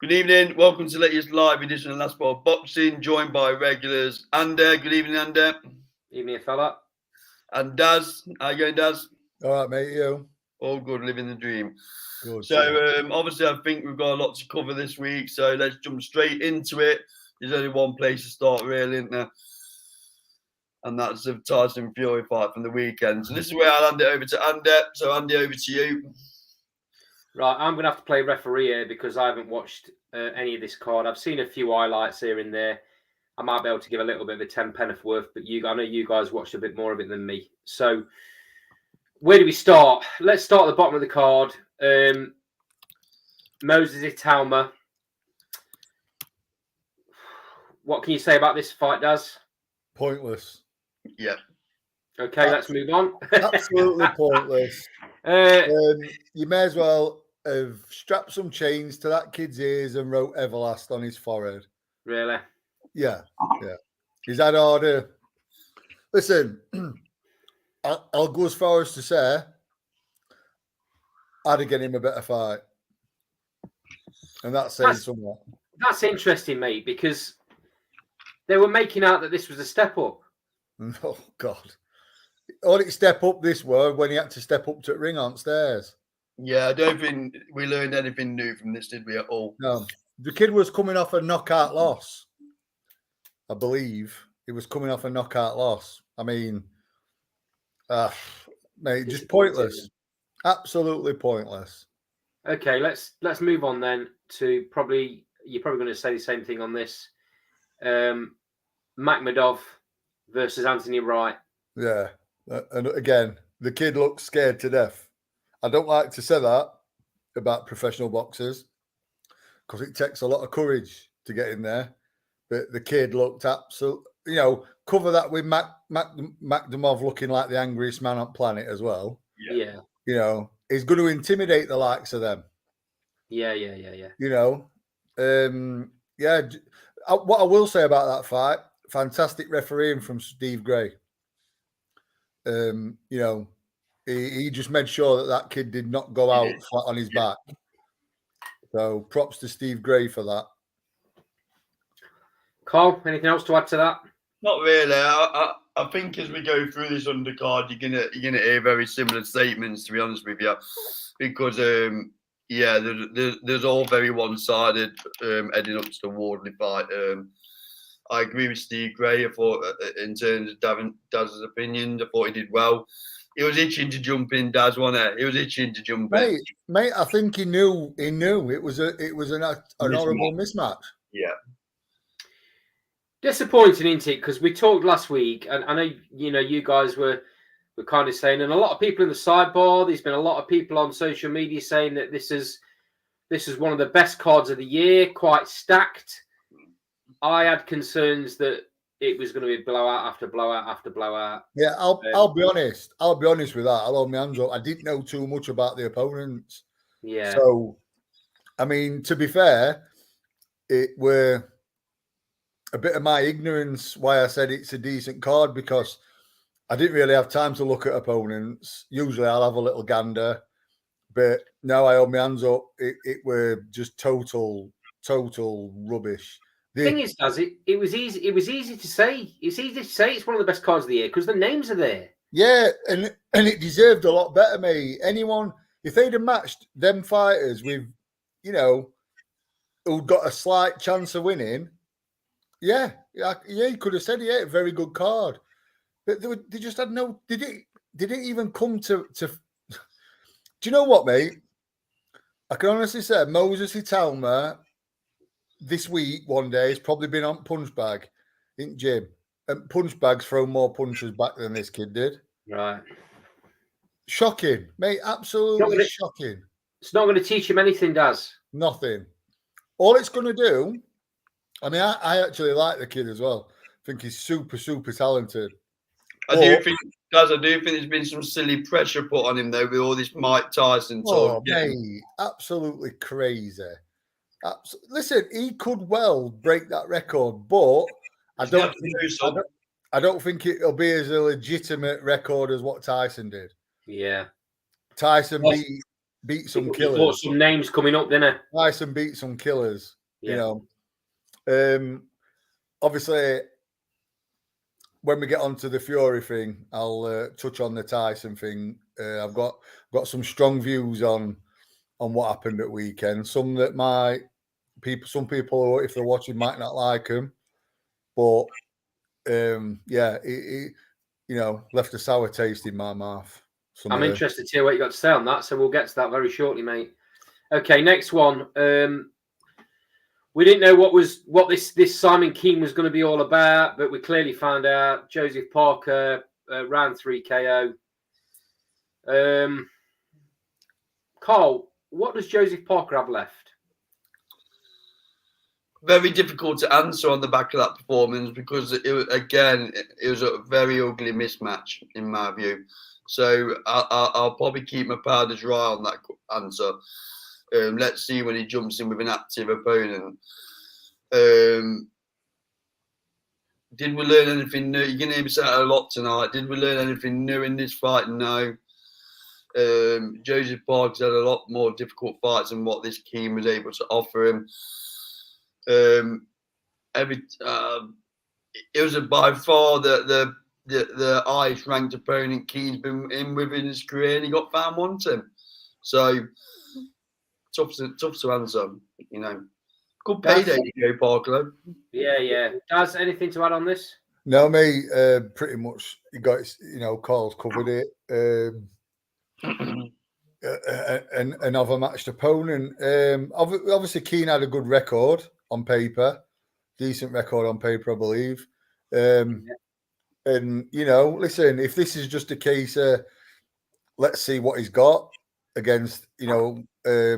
Good evening. Welcome to the latest live edition of Last Spot Boxing, joined by regulars. Ander, good evening, Ander. Evening, fella. And Daz. How you going, Daz? All right, mate. You? All good, living the dream. Good. So, obviously, I think we've got a lot to cover this week. So, let's jump straight into it. There's only one place to start, really, isn't there? And that's the Tyson Fury fight from the weekend. So, this is where I'll hand it over to Ander. So, Andy, over to you. Right, I'm going to have to play referee here because I haven't watched any of this card. I've seen a few highlights here and there. I might be able to give a little bit of a 10 penneth worth, but I know you guys watched a bit more of it than me. So, where do we start? Let's start at the bottom of the card. Moses Italma. What can you say about this fight, Daz? Pointless. Yeah. Okay, let's move on. Absolutely pointless. You may as well have strapped some chains to that kid's ears and wrote Everlast on his forehead. Really? Yeah. He's had harder. Listen, I'll go as far as to say I'd have given him a better fight. And that's saying somewhat. That's interesting, mate, because they were making out that this was a step up. Oh, God. All it step up this were when he had to step up to ring on stairs. Yeah, I don't think we learned anything new from this, did we, at all? No. The kid was coming off a knockout loss. I believe he was coming off a knockout loss. I mean, mate, just pointless. Absolutely pointless. Okay, let's move on then to you're probably going to say the same thing on this. Makhmudov versus Anthony Wright. Yeah. And again, the kid looks scared to death. I don't like to say that about professional boxers because it takes a lot of courage to get in there. But the kid looked absolutely, cover that with Makhmudov looking like the angriest man on planet as well. Yeah. He's going to intimidate the likes of them. Yeah. What I will say about that fight, fantastic refereeing from Steve Gray. He just made sure that kid did not go out flat on his back. So props to Steve Gray for that. Carl, anything else to add to that? Not really. I think as we go through this undercard, you're gonna hear very similar statements. To be honest with you, because there's all very one-sided heading up to the Wardley fight. I agree with Steve Gray. I thought, in terms of Daz's opinion, I thought he did well. He was itching to jump in, Daz, wasn't he? He was itching to jump in. Mate, I think he knew it was an horrible mismatch. Yeah. Disappointing, isn't it? Because we talked last week, and I know you guys were kind of saying, and a lot of people in the sidebar. There's been a lot of people on social media saying that this is one of the best cards of the year, quite stacked. I had concerns that it was going to be blowout after blowout after blowout. Yeah, I'll be honest. I'll be honest with that. I'll hold my hands up. I didn't know too much about the opponents. Yeah. So, I mean, to be fair, it were a bit of my ignorance why I said it's a decent card, because I didn't really have time to look at opponents. Usually I'll have a little gander, but no, I hold my hands up. It were just total rubbish. The thing is, it was easy. It was easy to say. It's easy to say it's one of the best cards of the year because the names are there. Yeah, and it deserved a lot better, mate. Anyone, if they'd have matched them fighters with, who'd got a slight chance of winning, you could have said, a very good card. But they just had no. They didn't even come to. Do you know what, mate? I can honestly say Moses Italma this week, one day, has probably been on punch bag in gym. And punch bags throw more punches back than this kid did. Right. Shocking, mate. Absolutely shocking. It's not going to teach him anything, Daz. Nothing. All it's going to do, I mean, I actually like the kid as well. I think he's super, super talented. I do think there's been some silly pressure put on him, though, with all this Mike Tyson talk. Mate, absolutely crazy. Listen, he could well break that record, but I don't think it'll be as a legitimate record as what Tyson did. Yeah. Tyson beat beat some Thought killers. some names coming up, didn't it? Tyson beat some killers. Yeah. Obviously, when we get onto the Fury thing, I'll touch on the Tyson thing. I've got some strong views on what happened at weekend. Some that some people, if they're watching, might not like him, but it left a sour taste in my mouth. I'm interested to hear what you got to say on that, so we'll get to that very shortly, mate. Okay, next one. We didn't know what this Simon Keane was going to be all about, but we clearly found out. Joseph Parker round 3 KO. Carl, what does Joseph Parker have left? Very difficult to answer on the back of that performance because it was a very ugly mismatch in my view. So I'll probably keep my powder dry on that answer. Let's see when he jumps in with an active opponent. Did we learn anything new? You're going to hear me say a lot tonight. Did we learn anything new in this fight? No. Joseph Parker's had a lot more difficult fights than what this Keane was able to offer him. It was by far the highest ranked opponent Keane's been in with in his career, and he got found wanting. So tough to answer, Good payday, Parker. Yeah. Does anything to add on this? No, mate. Pretty much, you got Carl's covered it. Another matched opponent. Obviously, Keane had a good record on paper, decent record on paper, I believe. And listen, if this is just a case of let's see what he's got against, a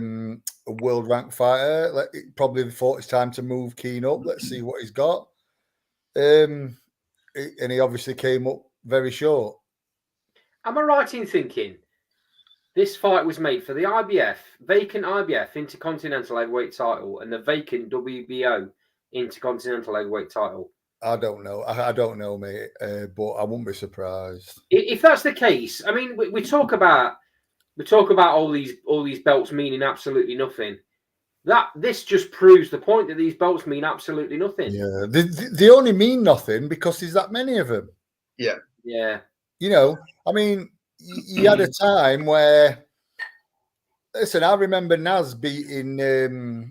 world ranked fighter, probably thought it's time to move Keane up. Let's see what he's got. And he obviously came up very short. Am I right in thinking this fight was made for the vacant IBF Intercontinental Heavyweight title and the vacant WBO Intercontinental Heavyweight title? I don't know. I don't know, mate. But I wouldn't be surprised if that's the case. I mean, we talk about all these belts meaning absolutely nothing. This just proves the point that these belts mean absolutely nothing. Yeah, they only mean nothing because there's that many of them. Yeah. I mean, you had a time where, listen, I remember Naz beating who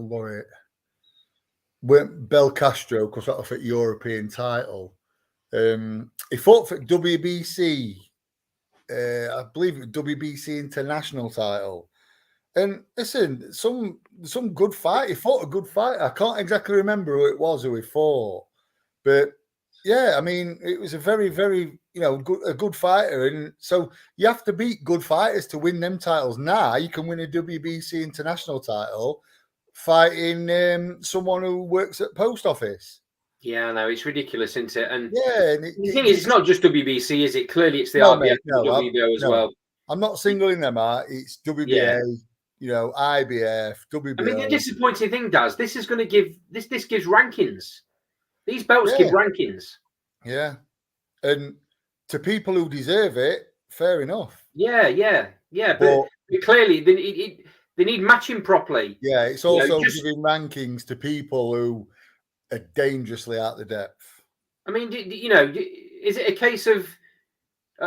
won it? Bel Castro, because that was a European title. He fought for WBC, I believe WBC International title. And listen, some good fight. He fought a good fight. I can't exactly remember who he fought, but yeah, I mean, it was a very, very good fighter. And so you have to beat good fighters to win them titles. Now you can win a WBC International title fighting someone who works at post office. Yeah, no, it's ridiculous, isn't it? And yeah, the thing is, it's not just WBC, is it? Clearly, it's the IBF and WBO as well. I'm not singling them out. It's WBA, IBF, WBO. I mean, the disappointing thing this is going to give this gives rankings. These belts give rankings. Yeah, and to people who deserve it, fair enough. Yeah. But clearly, they need matching properly. Yeah, it's also giving rankings to people who are dangerously out the depth. I mean, is it a case of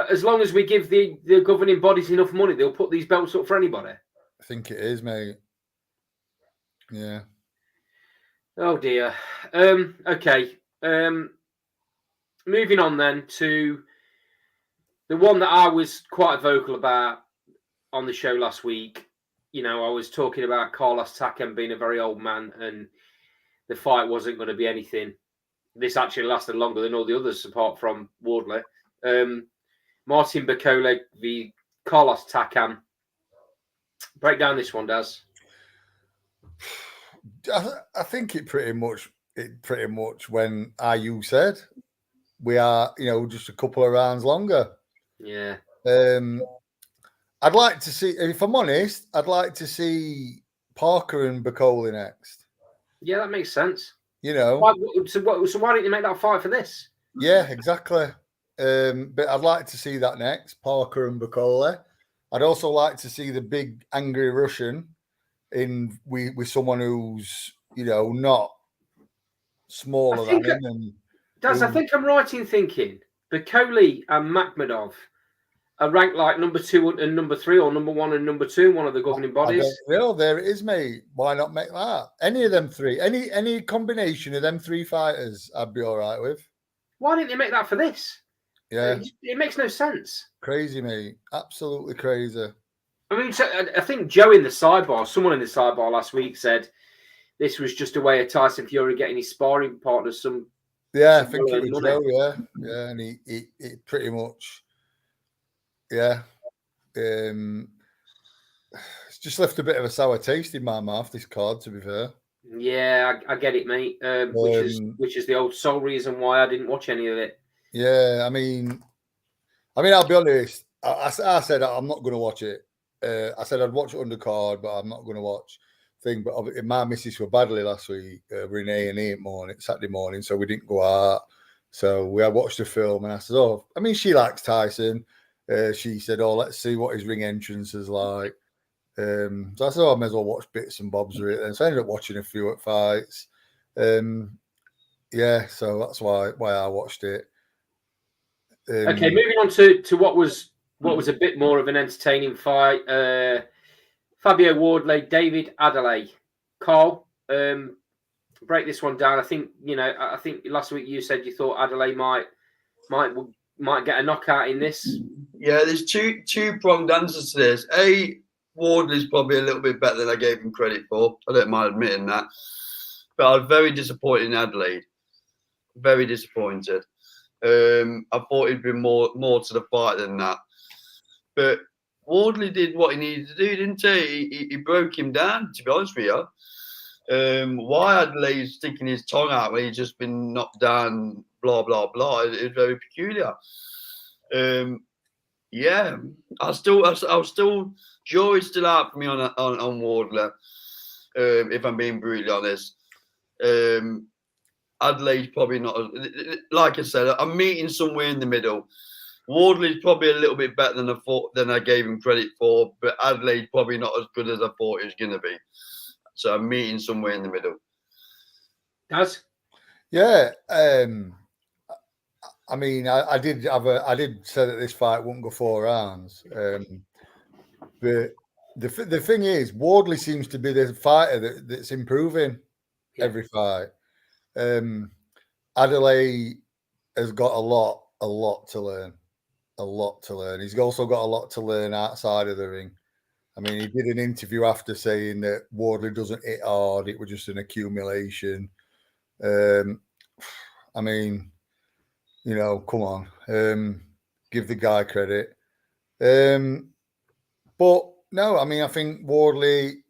as long as we give the governing bodies enough money, they'll put these belts up for anybody? I think it is, mate. Yeah. Oh dear. Okay. Moving on then to the one that I was quite vocal about on the show last week. I was talking about Carlos Takam being a very old man and the fight wasn't going to be anything. This actually lasted longer than all the others apart from Wardley. Martin Bakole v Carlos Takam. Break down this one, Daz. I think it pretty much when IU said we are, just a couple of rounds longer. Yeah. I'd like to see, if I'm honest, I'd like to see Parker and Bakole next. Yeah, that makes sense. So why didn't you make that fight for this? Yeah, exactly. But I'd like to see that next, Parker and Bakole. I'd also like to see the big angry Russian with someone who's not smaller than him. And Daz, I think I'm right in thinking Bikoli and Makhmudov are ranked like number 2 and number 3, or number 1 and number 2 in one of the governing bodies. There it is, mate. Why not make that? Any of them three, any combination of them 3 fighters, I'd be all right with. Why didn't they make that for this? Yeah, it makes no sense. Crazy, mate. Absolutely crazy. I mean, I think Joe in the sidebar, someone in the sidebar last week said this was just a way of Tyson Fury getting his sparring partners some. Yeah, I think it was Joe. Yeah, and he pretty much. Yeah, it's just left a bit of a sour taste in my mouth, this card, to be fair. Yeah, I get it, mate. Which is the old sole reason why I didn't watch any of it. Yeah, I mean, I'll be honest. I said I'm not going to watch it. I said I'd watch it undercard, but I'm not going to watch thing. But my missus were badly last week. We're in A&E Saturday morning, so we didn't go out. So we had watched the film, and I said, "Oh, I mean, she likes Tyson." She said, "Oh, let's see what his ring entrance is like." So I said, "Oh, I may as well watch bits and bobs of it." And so I ended up watching a few fights. Yeah, so that's why I watched it. Okay, moving on to what was a bit more of an entertaining fight. Fabio Wardley, David Adelaide. Carl, break this one down. I think last week you said you thought Adelaide might get a knockout in this. Yeah, there's two-pronged answers to this. Wardley's probably a little bit better than I gave him credit for. I don't mind admitting that. But I was very disappointed in Adelaide. Very disappointed. I thought he'd been more to the fight than that. But Wardley did what he needed to do, didn't he? He broke him down, to be honest with you. Why Adelaide's sticking his tongue out when he's just been knocked down, blah, blah, blah, is very peculiar. Yeah, I was still, jury's still out for me on Wardley, if I'm being brutally honest. Adelaide's probably not, like I said, I'm meeting somewhere in the middle. Wardley's probably a little bit better than I gave him credit for, but Adelaide's probably not as good as I thought he was going to be. So I'm meeting somewhere in the middle. Daz? Yeah, I mean, I did say that this fight wouldn't go 4 rounds. But the thing is, Wardley seems to be the fighter that's improving every fight. Adelaide has got a lot to learn. A lot to learn. He's also got a lot to learn outside of the ring. I mean, he did an interview after saying that Wardley doesn't hit hard. It was just an accumulation. I mean, come on. Give the guy credit. But no, I mean, I think Wardley,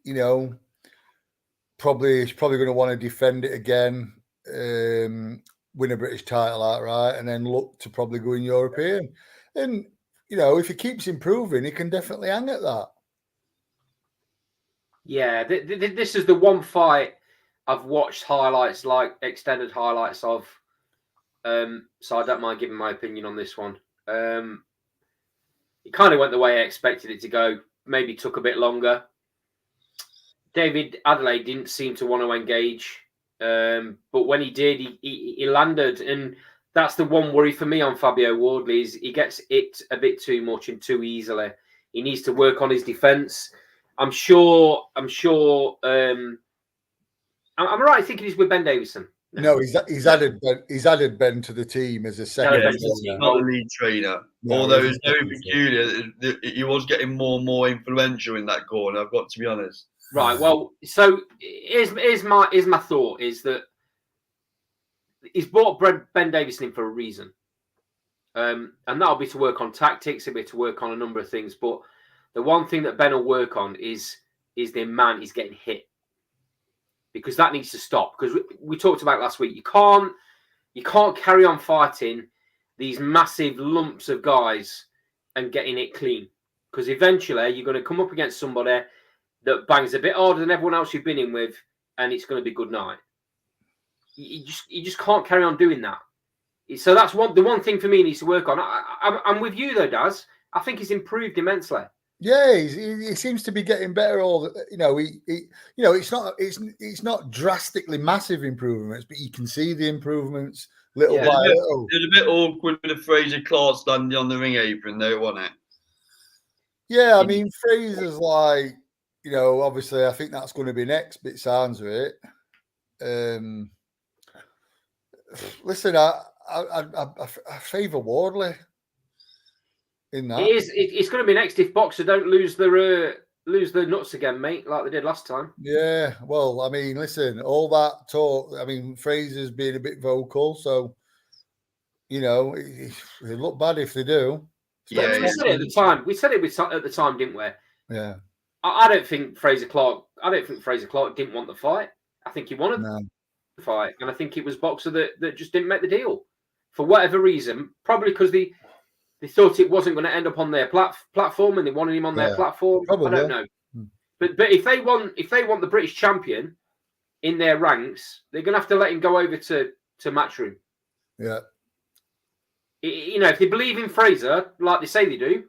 probably going to want to defend it again, win a British title outright, and then look to probably go in European. And, if he keeps improving, he can definitely hang at that. Yeah, this is the one fight I've watched highlights, like extended highlights of. So I don't mind giving my opinion on this one. It kind of went the way I expected it to go. Maybe took a bit longer. David Adelaide didn't seem to want to engage. But when he did, he landed. And that's the one worry for me on Fabio Wardley is he gets it a bit too much and too easily. He needs to work on his defence. I'm sure. I'm right thinking he's with Ben Davison. No, he's added Ben to the team as a second. Yeah, he's not a lead trainer. No, although it's very peculiar, he was getting more and more influential in that corner. I've got to be honest. Right. Well, so here's my thought is that he's brought Ben Davison in for a reason, and that'll be to work on tactics. It'll be to work on a number of things. But the one thing that Ben will work on is the amount he's getting hit, because that needs to stop. Because we talked about last week, you can't carry on fighting these massive lumps of guys and getting it clean, because eventually you're going to come up against somebody that bangs a bit harder than everyone else you've been in with, and it's going to be good night. You just can't carry on doing that. So that's the one thing for me he needs to work on. I'm with you though, Daz. I think he's improved immensely. Yeah, he seems to be getting better. All the, it's not drastically massive improvements, but you can see the improvements little Yeah. by little. It was a bit awkward with the Fraser Clark standing on the ring apron, though, wasn't it? Yeah, I mean, Fraser's like, obviously, I think that's going to be next. Bit sounds of it. Listen, I favour Wardley in that. It's going to be next if Boxer don't lose the nuts again, mate, like they did last time. Yeah, well, I mean, listen, all that talk. I mean, Fraser's being a bit vocal, so it look bad if they do. Yeah, we said it at the time. We said it at the time, didn't we? Yeah. I don't think Fraser Clark didn't want the fight. I think he wanted the fight, and I think it was Boxer that just didn't make the deal for whatever reason. Probably because they thought it wasn't going to end up on their platform, and they wanted him on their platform. Probably. I don't know. But if they want the British champion in their ranks, they're going to have to let him go over to Matchroom. Yeah. If they believe in Fraser, like they say they do,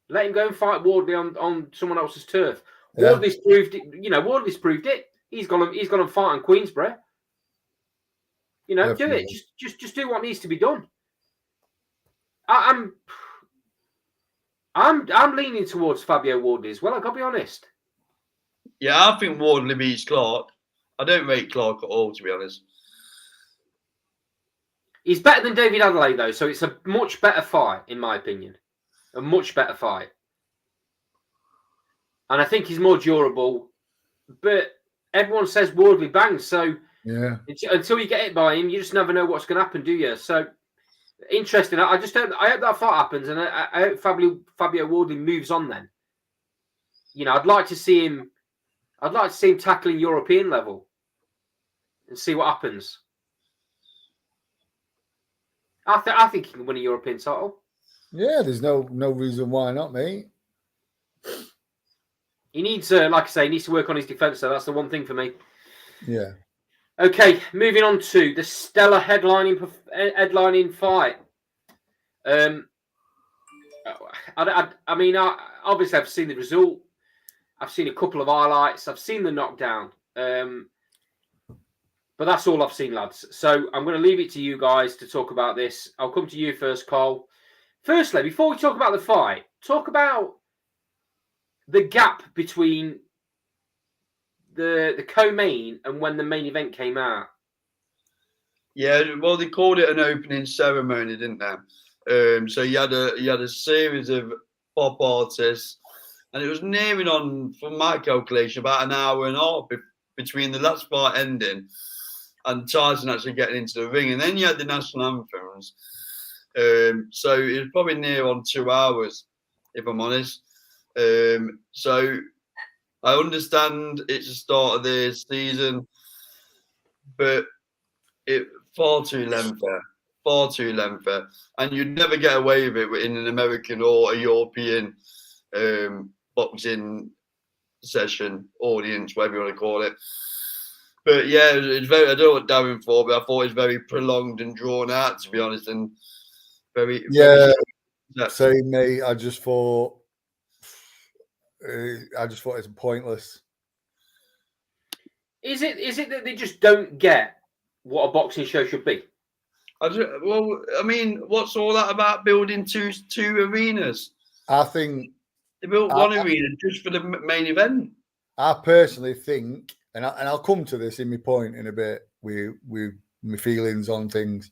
let him go and fight Wardley on someone else's turf. Yeah. Wardley's proved it. Wardley's proved it. He's gone and fight on Queensberry. Do it. Just do what needs to be done. I'm leaning towards Fabio Wardley as well. I've got to be honest. Yeah, I think Wardley beats Clark. I don't rate Clark at all, to be honest. He's better than David Adelaide, though, so it's a much better fight, in my opinion. A much better fight. And I think he's more durable. But everyone says Wardley bangs, so until you get hit by him, you just never know what's going to happen, do you? So, interesting. I hope that fight happens, and I hope Fabio Wardley moves on then. I'd like to see him tackling European level and see what happens. I think he can win a European title. Yeah, there's no reason why not, mate. He needs, like I say, he needs to work on his defence. So that's the one thing for me. Yeah. Okay, moving on to the stellar headlining fight. I mean, obviously I've seen the result. I've seen a couple of highlights. I've seen the knockdown. But that's all I've seen, lads. So I'm going to leave it to you guys to talk about this. I'll come to you first, Cole. Firstly, before we talk about the fight, talk about the gap between the co-main and when the main event came out. Yeah, well, they called it an opening ceremony, didn't they? So you had a series of pop artists, and it was nearing on, from my calculation, about an hour and a half between the last fight ending and Tyson actually getting into the ring. And then you had the national anthems. So it was probably near on 2 hours, if I'm honest. So I understand it's the start of the season, but it far too lengthy. And you'd never get away with it in an American or a European boxing session, audience, whatever you want to call it. But yeah, it's very. I don't know what Darren thought, but I thought it was very prolonged and drawn out, to be honest, and very. Same, mate. I just thought it's pointless. Is it that they just don't get what a boxing show should be? Well, I mean, what's all that about building two arenas? I think they built one arena just for the main event. I personally think, and I'll come to this in my point in a bit with my feelings on things.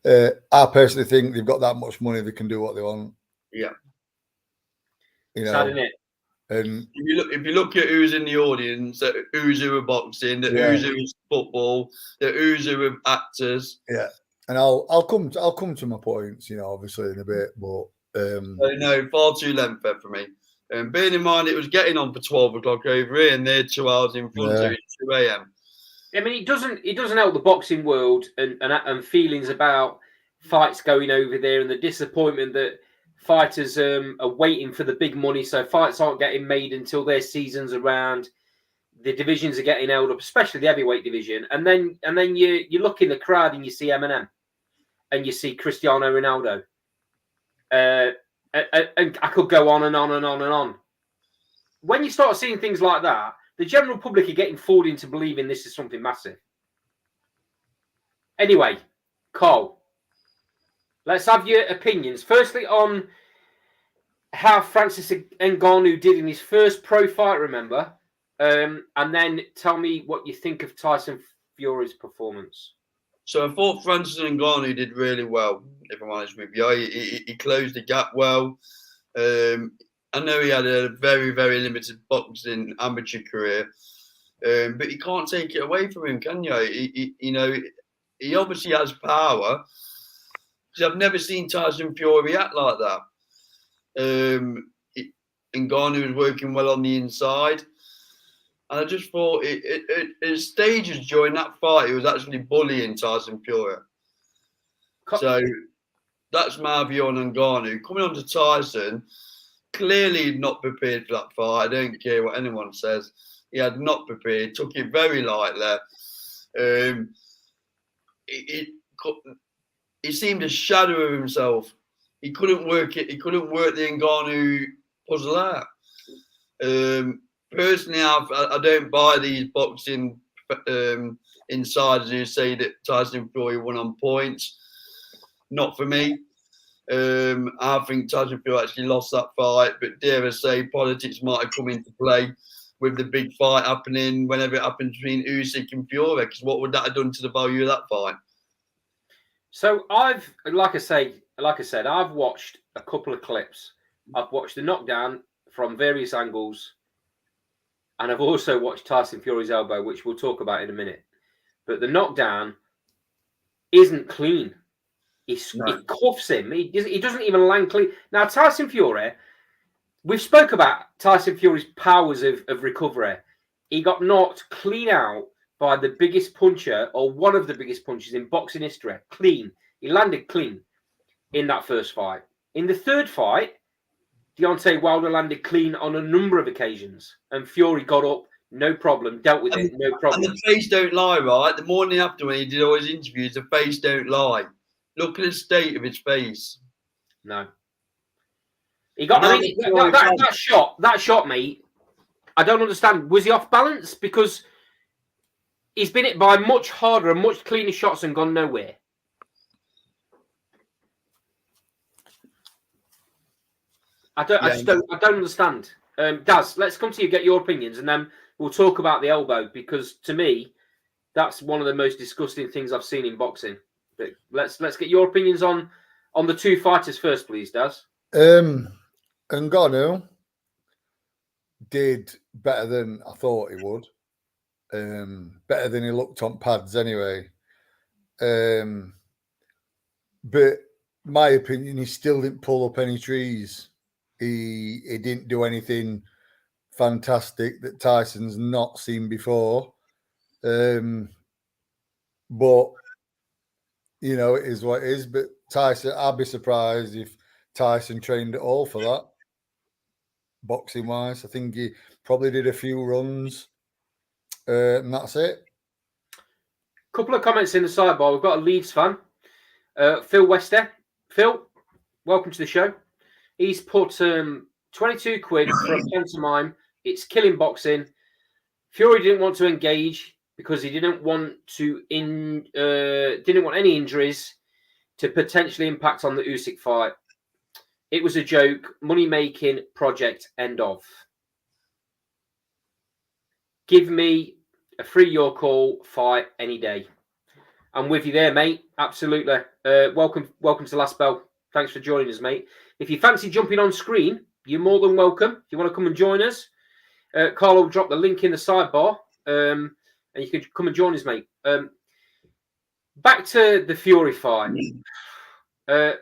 I personally think they've got that much money, they can do what they want. Yeah. Sad, isn't it? And if you look at who's in the audience, who's who are boxing, who's who is football, who's who are actors. Yeah. And I'll come to my points, obviously in a bit, but no, far too lengthy for me. Bearing in mind it was getting on for 12 o'clock over here, and they're 2 hours in front of it, 2 a.m. I mean, it doesn't help the boxing world and feelings about fights going over there and the disappointment that fighters are waiting for the big money, so fights aren't getting made until their season's around. The divisions are getting held up, especially the heavyweight division, and then you look in the crowd and you see Eminem, and you see Cristiano Ronaldo, and I could go on and on and on and on. when you start seeing things like that, the general public are getting fooled into believing this is something massive. Anyway, Carl, let's have your opinions. Firstly, on how Francis Ngannou did in his first pro fight, remember? And then tell me what you think of Tyson Fury's performance. So I thought Francis Ngannou did really well, if I'm honest with you. He closed the gap well. I know he had a very, very limited boxing amateur career, but you can't take it away from him, can you? He obviously has power. Because I've never seen Tyson Fury act like that. Ngannou was working well on the inside. And I just thought at stages during that fight, he was actually bullying Tyson Fury. So that's my view on Ngannou. Coming on to Tyson, clearly not prepared for that fight. I don't care what anyone says. He had not prepared, took it very lightly. He seemed a shadow of himself. He couldn't work it. He couldn't work the Ngannou puzzle out. Personally, I don't buy these boxing insiders who say that Tyson Fury won on points. Not for me. I think Tyson Fury actually lost that fight, but dare I say, politics might have come into play with the big fight happening whenever it happens between Usyk and Fury. Because what would that have done to the value of that fight? So like I said, I've watched a couple of clips. I've watched the knockdown from various angles. And I've also watched Tyson Fury's elbow, which we'll talk about in a minute. But the knockdown isn't clean. It cuffs him. He doesn't even land clean. Now, Tyson Fury, we've spoke about Tyson Fury's powers of recovery. He got knocked clean out by the biggest puncher, or one of the biggest punchers in boxing history. Clean. He landed clean in that first fight. In the third fight, Deontay Wilder landed clean on a number of occasions, and Fury got up, no problem, dealt with it, no problem. And the face don't lie, right? The morning after when he did all his interviews, the face don't lie. Look at the state of his face. No. He got that shot, mate. I don't understand. Was he off balance? Because he's been hit by much harder and much cleaner shots and gone nowhere. I don't understand. Daz, let's come to you, get your opinions, and then we'll talk about the elbow, because to me, that's one of the most disgusting things I've seen in boxing. But let's get your opinions on the two fighters first, please, Daz. Ngannou did better than I thought he would. Better than he looked on pads anyway. But my opinion, he still didn't pull up any trees. He didn't do anything fantastic that Tyson's not seen before. But, you know, it is what it is. But Tyson, I'd be surprised if Tyson trained at all for that, boxing-wise. I think he probably did a few runs, and that's it. Couple of comments in the sidebar. We've got a Leeds fan, Phil Wester. Phil, welcome to the show. He's put 22 quid for a pantomime. It's killing boxing. Fury didn't want to engage because he didn't want any injuries to potentially impact on the Usyk fight. It was a joke, money-making project, end of. Give me a free your call fight any day. I'm with you there, mate. Absolutely. Welcome to Last Bell. Thanks for joining us, mate. If you fancy jumping on screen, you're more than welcome. If you want to come and join us, Carl will drop the link in the sidebar, and you can come and join us, mate. Back to the Fury fight. I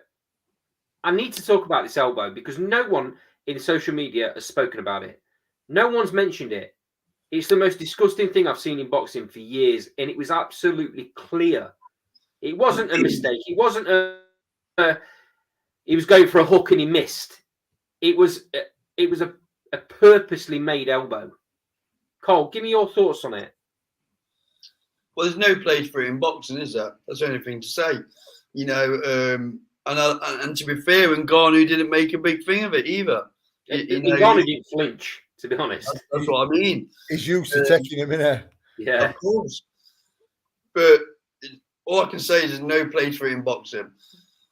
need to talk about this elbow because no one in social media has spoken about it. No one's mentioned it. It's the most disgusting thing I've seen in boxing for years, and it was absolutely clear. It wasn't a mistake. It wasn't he was going for a hook and he missed. It was a purposely made elbow. Cole, give me your thoughts on it. Well, there's no place for it in boxing, is there? That's the only thing to say. You know, and to be fair, Ngannou didn't make a big thing of it either. Ngannou didn't flinch. to be honest. That's what I mean. He's used to taking him in there. Yeah. Of course. But all I can say is there's no place for it in boxing.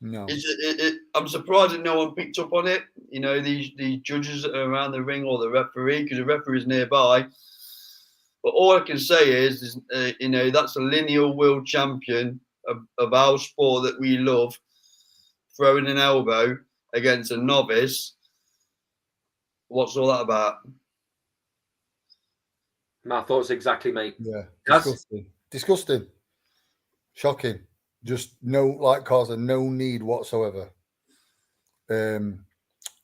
No. I'm surprised that no one picked up on it. You know, these judges that are around the ring or the referee, because the referee is nearby. But all I can say is you know, that's a lineal world champion of our sport that we love, throwing an elbow against a novice. What's all that about? My thoughts exactly, mate. Yeah. Disgusting. Shocking. Just no, like Carson, no need whatsoever.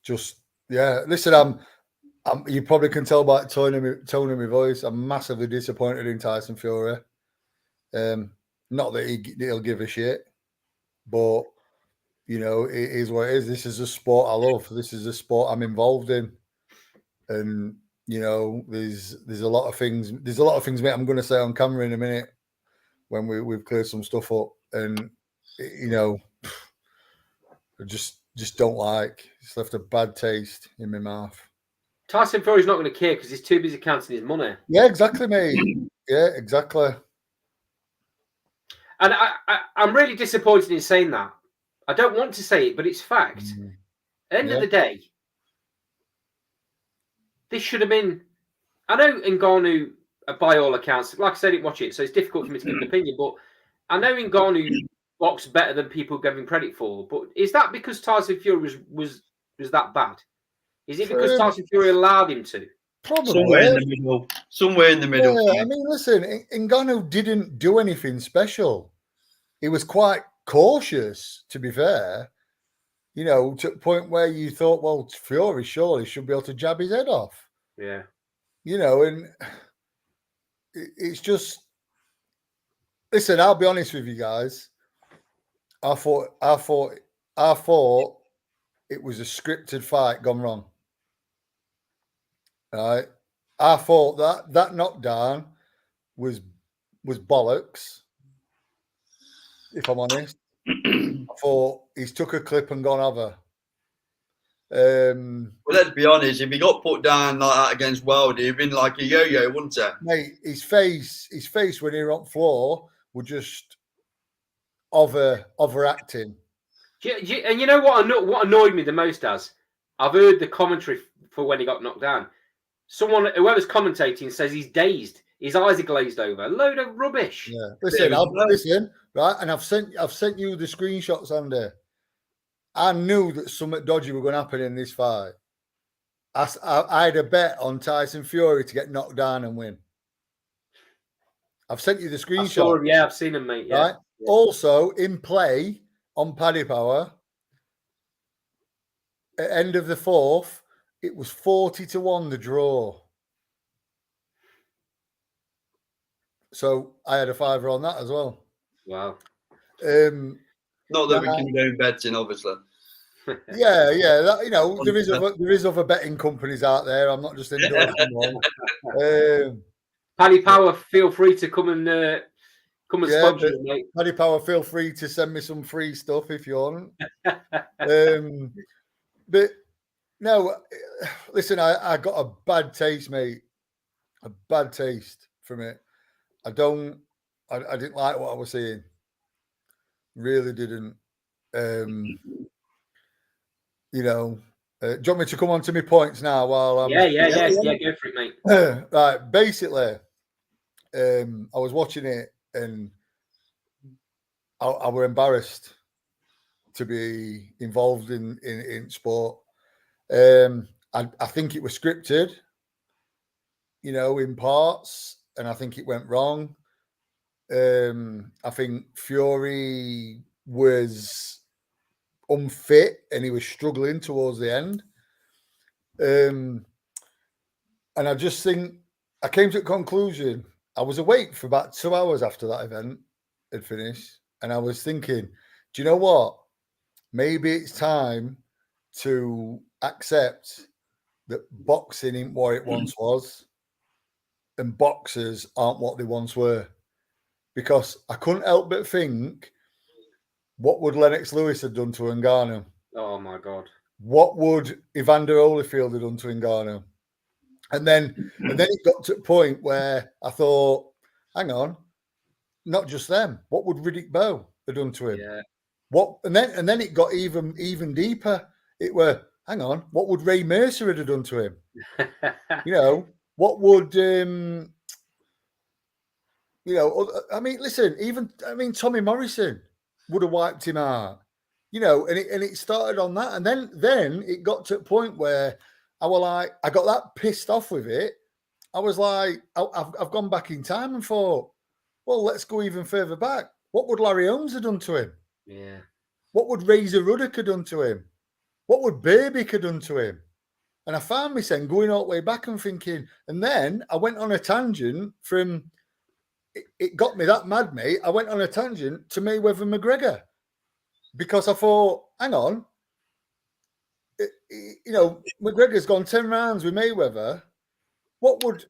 Just yeah. Listen, you probably can tell by the tone of my voice. I'm massively disappointed in Tyson Fury. Not that he'll give a shit, but you know, it is what it is. This is a sport I love. This is a sport I'm involved in, and you know, there's a lot of things. There's a lot of things, mate. I'm going to say on camera in a minute when we've cleared some stuff up, and you know, I just don't like. It's left a bad taste in my mouth. Tyson Fury's not going to care because he's too busy counting his money. Yeah, exactly, mate. Yeah, exactly. And I'm really disappointed in saying that. I don't want to say it, but it's fact. At the end of the day, this should have been. I know Ngannou, by all accounts, like I said, I didn't watch it, so it's difficult for me to give an opinion. But I know Ngannou boxed better than people give him credit for. But is that because Tyson Fury was that bad? Is it because Tyson Fury allowed him to? Probably. Somewhere in the middle. Somewhere in the middle. Yeah, I mean, listen, Ngannou didn't do anything special. He was quite cautious, to be fair. You know, to the point where you thought, well, Fury surely should be able to jab his head off. Yeah. You know, and it's just. Listen, I'll be honest with you guys. I thought it was a scripted fight gone wrong. Right? I thought that knockdown was bollocks. If I'm honest, I thought he's took a clip and gone over. Well, let's be honest. If he got put down like that against Wardley, he'd been like a yo-yo, wouldn't it? Mate, his face when he was on the floor were just overacting. And you know what annoyed me the most, I've heard the commentary for when he got knocked down. Whoever's commentating says he's dazed. His eyes are glazed over. A load of rubbish. Yeah. Listen, right? And I've sent you the screenshots, Andy. I knew that something dodgy were going to happen in this fight. I had a bet on Tyson Fury to get knocked down and win. I've sent you the screenshot. Yeah, I've seen him, mate. Yeah. Right. Yeah. Also, in play on Paddy Power, at end of the fourth, it was 40-1 the draw. So I had a fiver on that as well. Wow. Not that we can go betting, obviously. Yeah. That, you know, there is other betting companies out there. I'm not just endorsing one. Paddy Power, feel free to come and sponsor it, mate. Paddy Power, feel free to send me some free stuff if you want. But no, listen, I got a bad taste, mate. A bad taste from it. I didn't like what I was seeing. Really didn't. You know, do you want me to come on to my points now while I'm... Yeah, go for it, mate. Right, basically, I was watching it and I were embarrassed to be involved in sport. I think it was scripted, you know, in parts, and I think it went wrong. I think Fury was unfit and he was struggling towards the end. And I just think I came to a conclusion. I was awake for about 2 hours after that event had finished, and I was thinking, do you know what? Maybe it's time to accept that boxing ain't what it once was, and boxers aren't what they once were. Because I couldn't help but think, what would Lennox Lewis have done to Ngannou? Oh my God! What would Evander Holyfield have done to Ngannou? And then it got to a point where I thought, hang on, not just them. What would Riddick Bowe have done to him? Yeah. What? And then it got even deeper. It were, hang on, what would Ray Mercer have done to him? You know, what would I mean, listen, Tommy Morrison would have wiped him out. You know, and it started on that, and then it got to a point where I got that pissed off with it. I was like, I've gone back in time and thought, well, let's go even further back. What would Larry Holmes have done to him? Yeah. What would Razor Ruddock have done to him? What would Burbick have done to him? And I found myself going all the way back and thinking, and then I went on a tangent from, it got me that mad, mate. I went on a tangent to Mayweather McGregor because I thought, hang on, McGregor's gone 10 rounds with Mayweather. What would,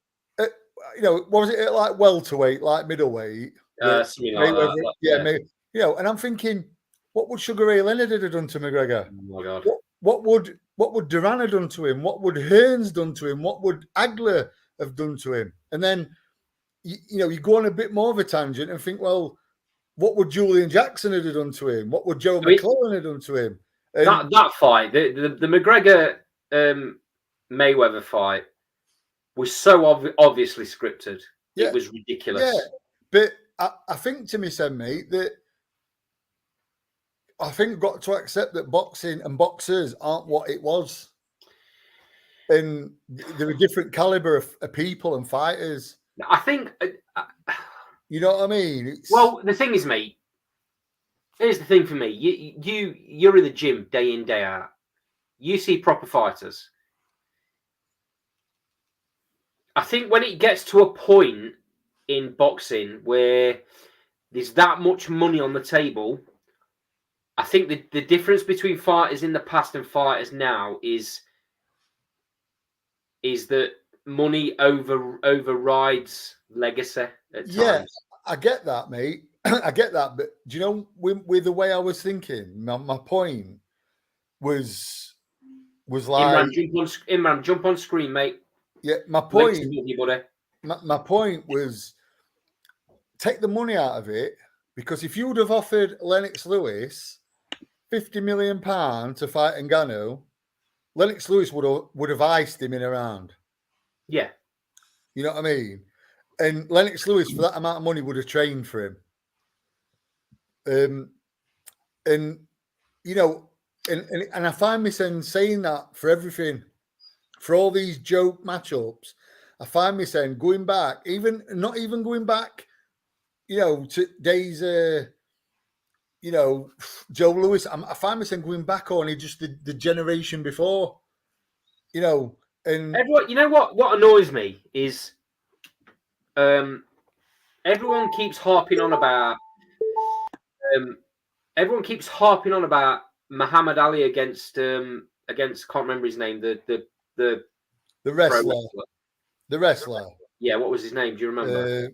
was it at like welterweight, like middleweight? Something like that. Yeah. And I'm thinking, what would Sugar Ray Leonard have done to McGregor? Oh my God. What would Duran have done to him? What would Hearns done to him? What would Agler have done to him? And then, you go on a bit more of a tangent and think, well, what would Julian Jackson have done to him? What would Joe McClellan have done to him? And that fight, the McGregor Mayweather fight was so obviously scripted. Yeah, it was ridiculous. Yeah, but I think to myself, mate, that I think got to accept that boxing and boxers aren't what it was. And they're a different caliber of people and fighters. I think... you know what I mean? Well, the thing is, mate, here's the thing for me. You're in the gym day in, day out. You see proper fighters. I think when it gets to a point in boxing where there's that much money on the table, I think the difference between fighters in the past and fighters now is that money overrides legacy at times. Yeah, I get that, mate. I get that. But do you know, with the way I was thinking, my point was like... Imran, jump on screen, mate. Yeah, my point was take the money out of it, because if you would have offered Lennox Lewis £50 million to fight Ngannou, Lennox Lewis would have iced him in a round. Yeah. You know what I mean? And Lennox Lewis, for that amount of money, would have trained for him. And I find myself saying that for everything. For all these joke matchups, I find myself going back, not even going back, to days, Joe Louis. I find myself going back only just the generation before, and everyone, you know what annoys me is, everyone keeps harping on about, Muhammad Ali against can't remember his name, the wrestler. The wrestler. Yeah, what was his name? Do you remember?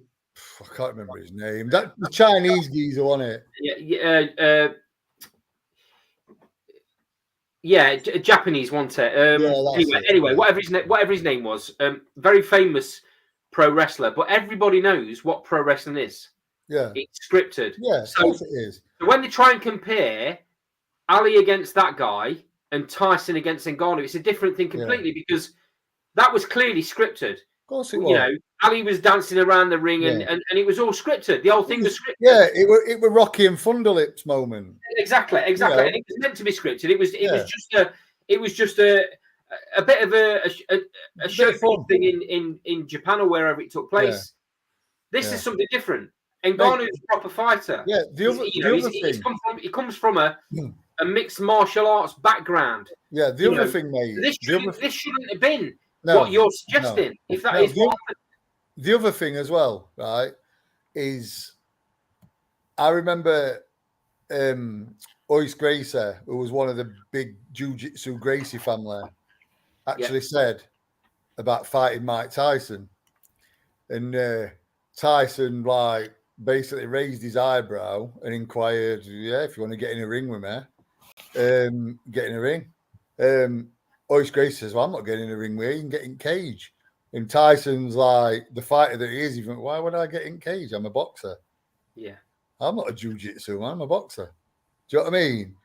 I can't remember his name. That the Chinese geezer, wasn't it? Yeah, Japanese, wasn't it? Anyway, whatever his name was, very famous pro wrestler. But everybody knows what pro wrestling is. Yeah, it's scripted. Yeah, of course it is. So when they try and compare Ali against that guy and Tyson against Ngannou, it's a different thing completely, because that was clearly scripted. Of course it was. Ali was dancing around the ring and it was all scripted. The whole thing was scripted. Yeah, it were Rocky and Thunderlips moment. Exactly. And it was meant to be scripted. It was just a bit of a show thing in Japan or wherever it took place. This is something different. Ngannou's a proper fighter. Yeah, he comes from a mixed martial arts background. Yeah, the other thing, mate. This shouldn't have been what you're suggesting. If that is what happened. The other thing as well, right, is I remember Royce Gracie, who was one of the big Jiu-Jitsu Gracie family, actually said about fighting Mike Tyson. And Tyson, basically raised his eyebrow and inquired, if you want to get in a ring with me, get in a ring. Royce Gracie says, well, I'm not getting in a ring with you, you can get in cage. And Tyson's like the fighter that he is. Even why would I get in cage? I'm a boxer. Yeah. I'm not a jiu-jitsu man. I'm a boxer. Do you know what I mean?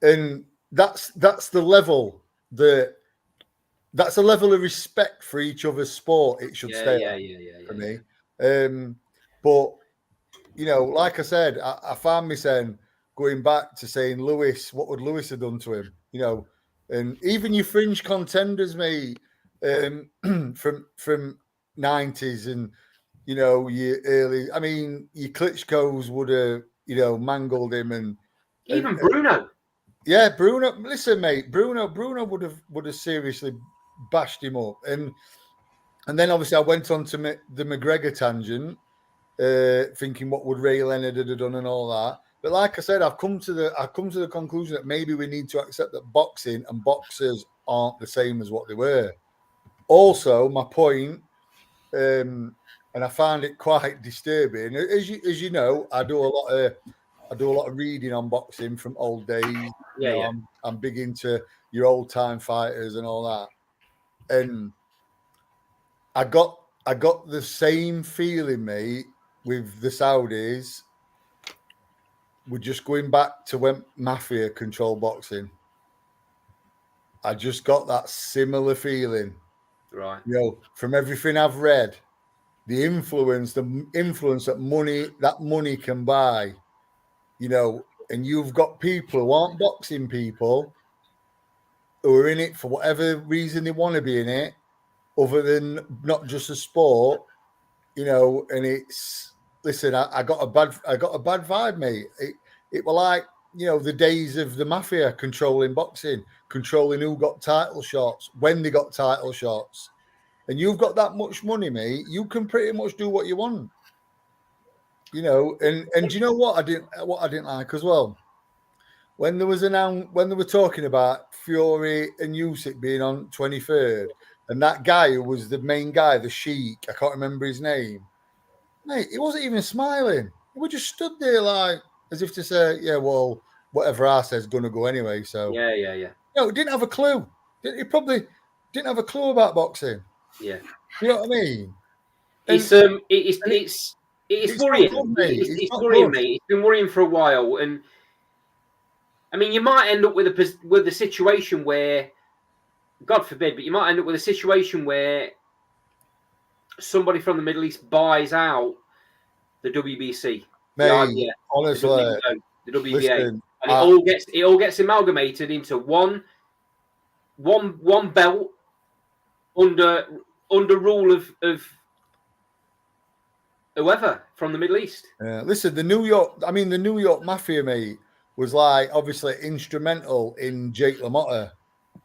And that's the level that's a level of respect for each other's sport. It should stay for me. But you know, like I said, I found me saying going back to saying Lewis, what would Lewis have done to him? You know, and even your fringe contenders, mate, from 90s and you know your early. I mean, your Klitschko's would have mangled him and even Bruno. Yeah, Bruno. Listen, mate, Bruno would have seriously bashed him up, and then obviously I went on to the McGregor tangent, thinking what would Ray Leonard have done and all that. But like I said, I've come to the conclusion that maybe we need to accept that boxing and boxers aren't the same as what they were. Also, my point, and I found it quite disturbing. As you know, I do a lot of reading on boxing from old days. I'm big into your old time fighters and all that. And I got the same feeling, mate, with the Saudis. We're just going back to when Mafia controlled boxing. I just got that similar feeling. Right. You know, from everything I've read, the influence that money can buy, you know, and you've got people who aren't boxing people who are in it for whatever reason they want to be in it, other than not just a sport, you know. And it's, listen, I got a bad vibe, mate. It were like, you know, the days of the Mafia controlling boxing, controlling who got title shots, when they got title shots. And you've got that much money, mate, you can pretty much do what you want. You know, and do you know what I didn't like as well? When they were talking about Fury and Usyk being on 23rd, and that guy who was the main guy, the Sheik, I can't remember his name, mate, he wasn't even smiling. We just stood there like as if to say, yeah, well, whatever I say is going to go anyway. So Yeah. No, he didn't have a clue. He probably didn't have a clue about boxing. Yeah. You know what I mean? It's worrying. It's worrying me. It's been worrying for a while, and I mean, you might end up with a situation where, God forbid, but you might end up with a situation where somebody from the Middle East buys out the WBC, mate, the IBF, honestly, the WBA, listen, and it all gets amalgamated into one belt under rule of whoever from the Middle East. Listen, the New York Mafia, mate, was like obviously instrumental in Jake LaMotta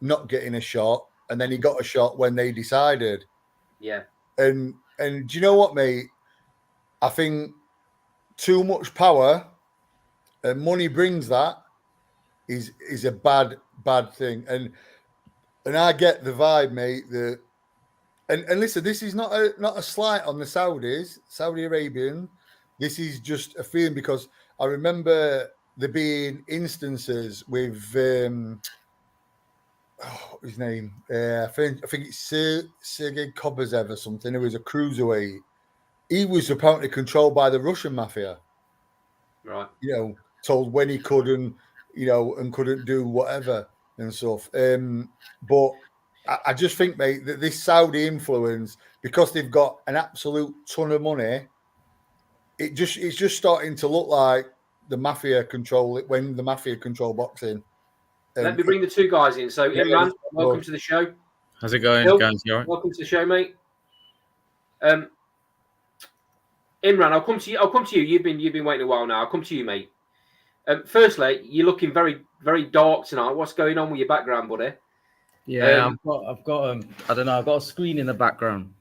not getting a shot, and then he got a shot when they decided. Yeah. And do you know what, mate? I think too much power and money brings that is a bad thing. And I get the vibe, mate, that and listen, this is not a slight on the Saudis, Saudi Arabian. This is just a feeling, because I remember there being instances with what was his name? I think it's Sergei Kobazev or something. It was a cruiserweight. He was apparently controlled by the Russian mafia. Right. You know, told when he could and couldn't do whatever and stuff. But I just think, mate, that this Saudi influence, because they've got an absolute ton of money, it's just starting to look like the mafia control it when the mafia control boxing. Let me bring the two guys in. So, Imran, welcome to the show. How's it going, guys? You all right? Welcome to the show, mate. Imran, I'll come to you. You've been waiting a while now. I'll come to you, mate. Firstly, you're looking very, very dark tonight. What's going on with your background, buddy? Yeah, I've got I don't know. I've got a screen in the background.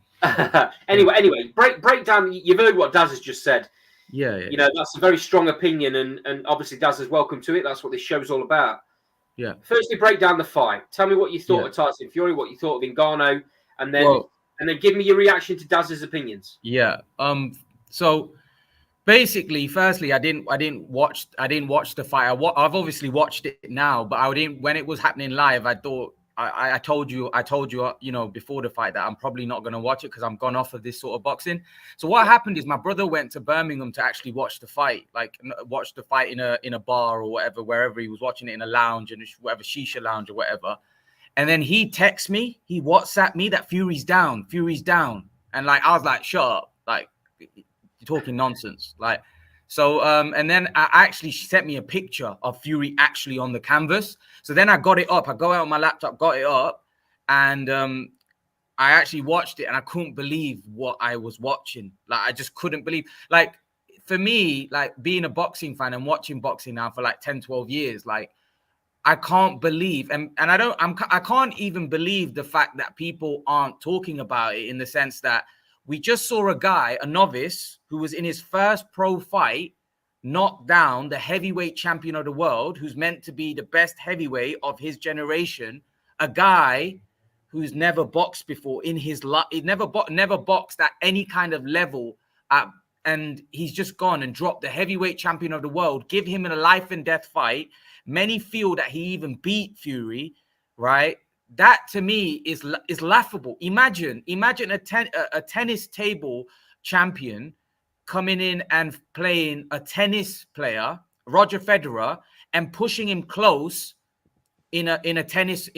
Anyway, break down. You've heard what Daz has just said. Yeah. You know, that's a very strong opinion, and obviously Daz is welcome to it. That's what this show's all about. Yeah. Firstly, break down the fight. Tell me what you thought of Tyson Fury, what you thought of Ngannou, and then give me your reaction to Daz's opinions. Yeah. So basically, firstly, I didn't watch the fight. I've obviously watched it now, but I didn't when it was happening live. I thought I told you, before the fight that I'm probably not going to watch it because I'm gone off of this sort of boxing. So what happened is my brother went to Birmingham to actually watch the fight, in a bar or whatever, wherever he was watching it, in a lounge and whatever, shisha lounge or whatever. And then he texted me, he WhatsApped me that Fury's down. And like, I was like, shut up. Like, you're talking nonsense. Like, so, and then I actually, she sent me a picture of Fury actually on the canvas. So then I got it up. I go out on my laptop, got it up, and I actually watched it, and I couldn't believe what I was watching. Like, I just couldn't believe. Like, for me, like, being a boxing fan and watching boxing now for like 10, 12 years, like, I can't believe, and I can't even believe the fact that people aren't talking about it, in the sense that we just saw a guy, a novice, who was in his first pro fight, knock down the heavyweight champion of the world, who's meant to be the best heavyweight of his generation, a guy who's never boxed before in his life. He never boxed at any kind of level, and he's just gone and dropped the heavyweight champion of the world, give him a life and death fight. Many feel that he even beat Fury, right? That to me is laughable. Imagine a tennis table champion coming in and playing a tennis player, Roger Federer, and pushing him close in a tennis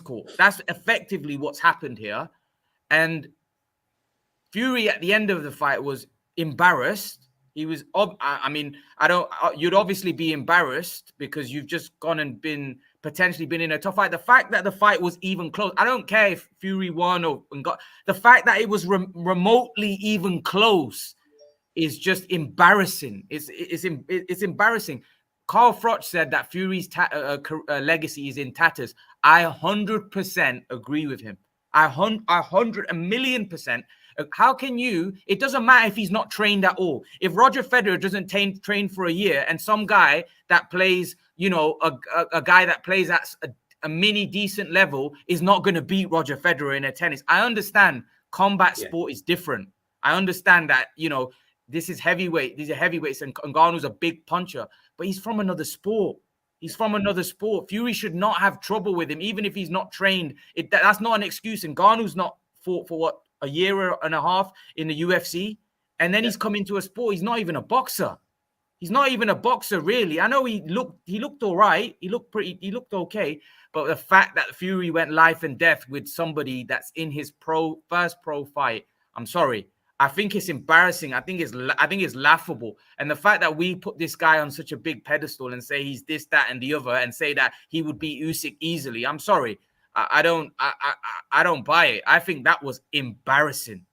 court. That's effectively what's happened here. And Fury at the end of the fight was embarrassed. He was, you'd obviously be embarrassed because you've just gone and potentially been in a tough fight. The fact that the fight was even close, I don't care if Fury won the fact that it was remotely even close is just embarrassing. It's embarrassing. Carl Froch said that Fury's legacy is in tatters. I 100% agree with him. I 100,000,000%. How can you? It doesn't matter if he's not trained at all. If Roger Federer doesn't train for a year, and some guy that plays, a guy that plays at a mini decent level is not going to beat Roger Federer in a tennis. I understand combat sport is different. I understand that, this is heavyweight. These are heavyweights, and Ngannou's a big puncher, but he's from another sport. Fury should not have trouble with him, even if he's not trained. That's not an excuse. And Ngannou's not fought for what, a year and a half in the UFC, and then he's come into a sport. He's not even a boxer. He's not even a boxer, really. I know he looked all right. He looked okay. But the fact that Fury went life and death with somebody that's in his first pro fight, I'm sorry. I think it's embarrassing. I think it's laughable. And the fact that we put this guy on such a big pedestal and say he's this, that, and the other, and say that he would beat Usyk easily, I'm sorry. I don't buy it. I think that was embarrassing.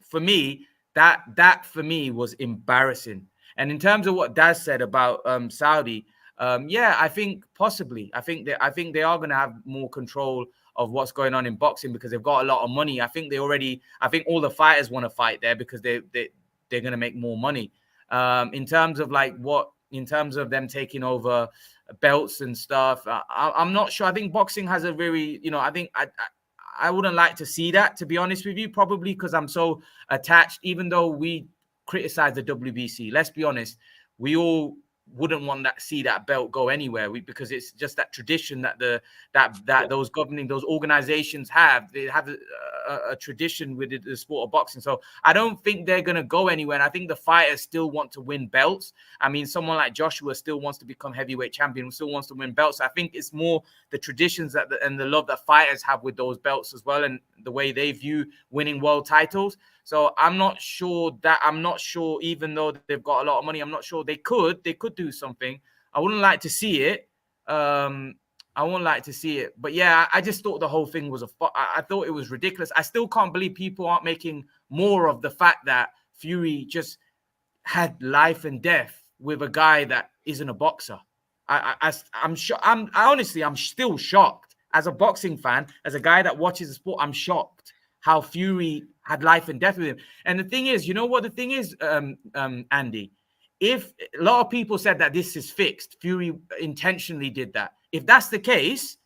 For me, that for me was embarrassing. And in terms of what Daz said about Saudi, I think possibly. I think they are going to have more control of what's going on in boxing because they've got a lot of money. I think all the fighters want to fight there because they're going to make more money. In terms of them taking over belts and stuff, I'm not sure. I think boxing has a very, I think I wouldn't like to see that, to be honest with you, probably because I'm so attached. Even though we criticize the WBC, let's be honest, we all wouldn't want to see that belt go anywhere because it's just that tradition that those governing, those organizations have. They have a tradition with the sport of boxing. So I don't think they're going to go anywhere. And I think the fighters still want to win belts. I mean, someone like Joshua still wants to become heavyweight champion, still wants to win belts. I think it's more the traditions and the love that fighters have with those belts as well, and the way they view winning world titles. So I'm not sure, even though they've got a lot of money, I'm not sure they could do something. I wouldn't like to see it. But yeah, I just thought the whole thing was I thought it was ridiculous. I still can't believe people aren't making more of the fact that Fury just had life and death with a guy that isn't a boxer. I'm still shocked as a boxing fan, as a guy that watches the sport. I'm shocked how Fury had life and death with him. And the thing is, Andy, if a lot of people said that this is fixed, Fury intentionally did that. If that's the case,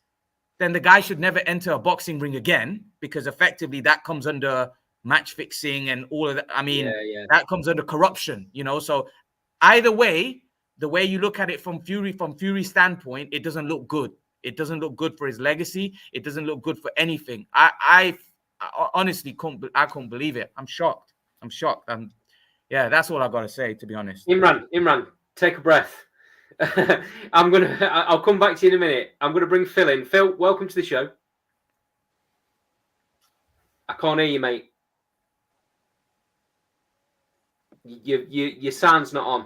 then the guy should never enter a boxing ring again, because effectively that comes under match fixing and all of that. I mean, that comes under corruption, So either way, the way you look at it from Fury's standpoint, it doesn't look good. It doesn't look good for his legacy. It doesn't look good for anything. I honestly couldn't believe it. I'm shocked. Yeah, that's all I got to say, to be honest. Imran, take a breath. I'll come back to you in a minute. I'm going to bring Phil in. Phil, welcome to the show. I can't hear you, mate. Your sound's not on.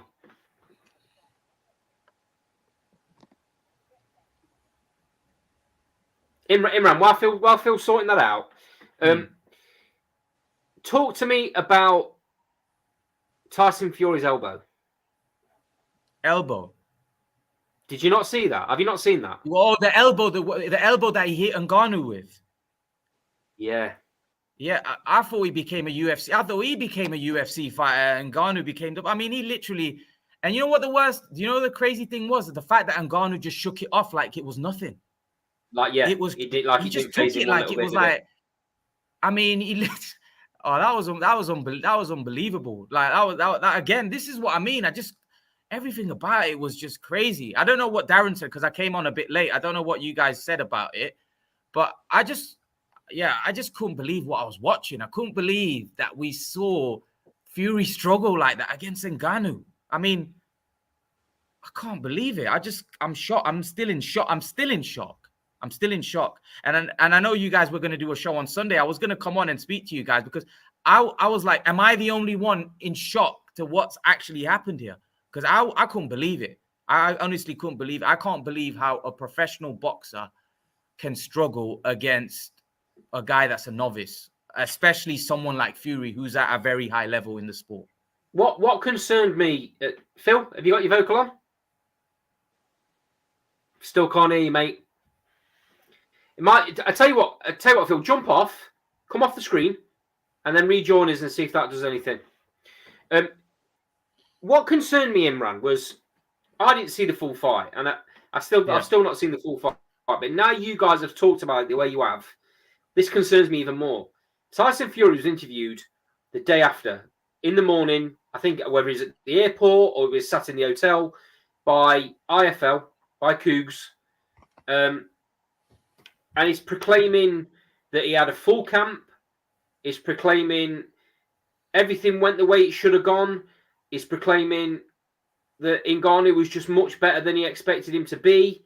Imran, while Phil's sorting that out, talk to me about Tyson Fury's elbow. Elbow. Did you not see that? Have you not seen that? Well, the elbow that he hit Ngannou with. Yeah. Yeah, I thought he became a UFC. I thought he became a UFC fighter, and Ngannou became I mean, he literally. And you know what the worst? You know the crazy thing was the fact that Ngannou just shook it off like it was nothing. Like it was. He did like he he just took took it like it was like. I mean, that was unbelievable. Like that again. This is what I mean. Everything about it was just crazy. I don't know what Darren said because I came on a bit late. I don't know what you guys said about it, but I just couldn't believe what I was watching. I couldn't believe that we saw Fury struggle like that against Ngannou. I mean, I can't believe it. I'm shocked. I'm still in shock. And I know you guys were going to do a show on Sunday. I was going to come on and speak to you guys because I was like, am I the only one in shock to what's actually happened here? Because I couldn't believe it. I honestly couldn't believe it. I can't believe how a professional boxer can struggle against a guy that's a novice, especially someone like Fury, who's at a very high level in the sport. What concerned me, Phil? Have you got your vocal on? Still can't hear you, mate. I tell you what, Phil, jump off, come off the screen, and then rejoin us and see if that does anything. What concerned me, Imran, was I didn't see the full fight, and I've still not seen the full fight. But now you guys have talked about it the way you have. This concerns me even more. Tyson Fury was interviewed the day after, in the morning, I think whether he's at the airport or he was sat in the hotel, by IFL, by Cougs. And he's proclaiming that he had a full camp. He's proclaiming everything went the way it should have gone. He's proclaiming that Ngannou was just much better than he expected him to be.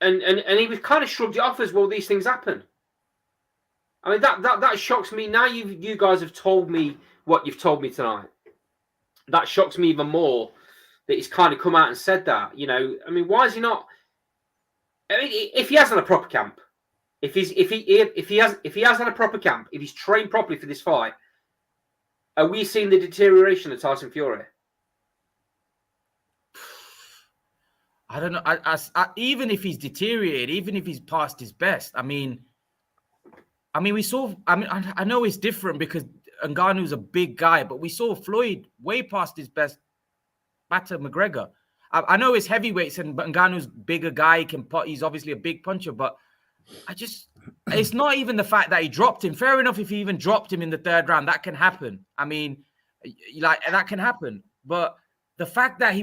And he was kind of shrugged it off as, well, these things happen. I mean, that shocks me. Now you guys have told me what you've told me tonight. That shocks me even more that he's kind of come out and said that. You know, I mean, why is he not? I mean, if he hasn't a proper camp, if he has had a proper camp, if he's trained properly for this fight, are we seeing the deterioration of Tyson Fury? I don't know. Even if he's deteriorated, even if he's past his best, I mean, we saw. I mean, I know it's different because Ngannou's a big guy, but we saw Floyd way past his best. Batter McGregor. I know it's heavyweights, and Ngannou's bigger guy. He's obviously a big puncher, but it's not even the fact that he dropped him. Fair enough if he even dropped him in the third round, that can happen. I mean, like that can happen, but the fact that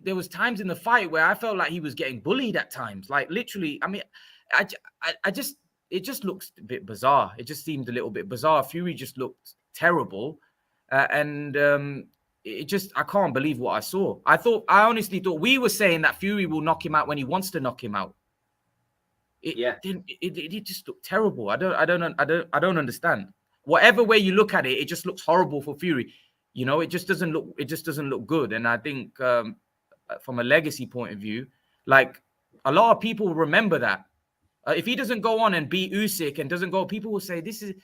there was times in the fight where I felt like he was getting bullied at times, like literally. I mean, it just looks a bit bizarre. It just seemed a little bit bizarre. Fury just looked terrible, and I can't believe what I saw. I honestly thought we were saying that Fury will knock him out when he wants to knock him out. It just looked terrible. I don't understand. Whatever way you look at it, it just looks horrible for Fury. You know, it just doesn't look good. And I think from a legacy point of view, like a lot of people remember that. If he doesn't go on and beat Usyk and doesn't go, people will say this is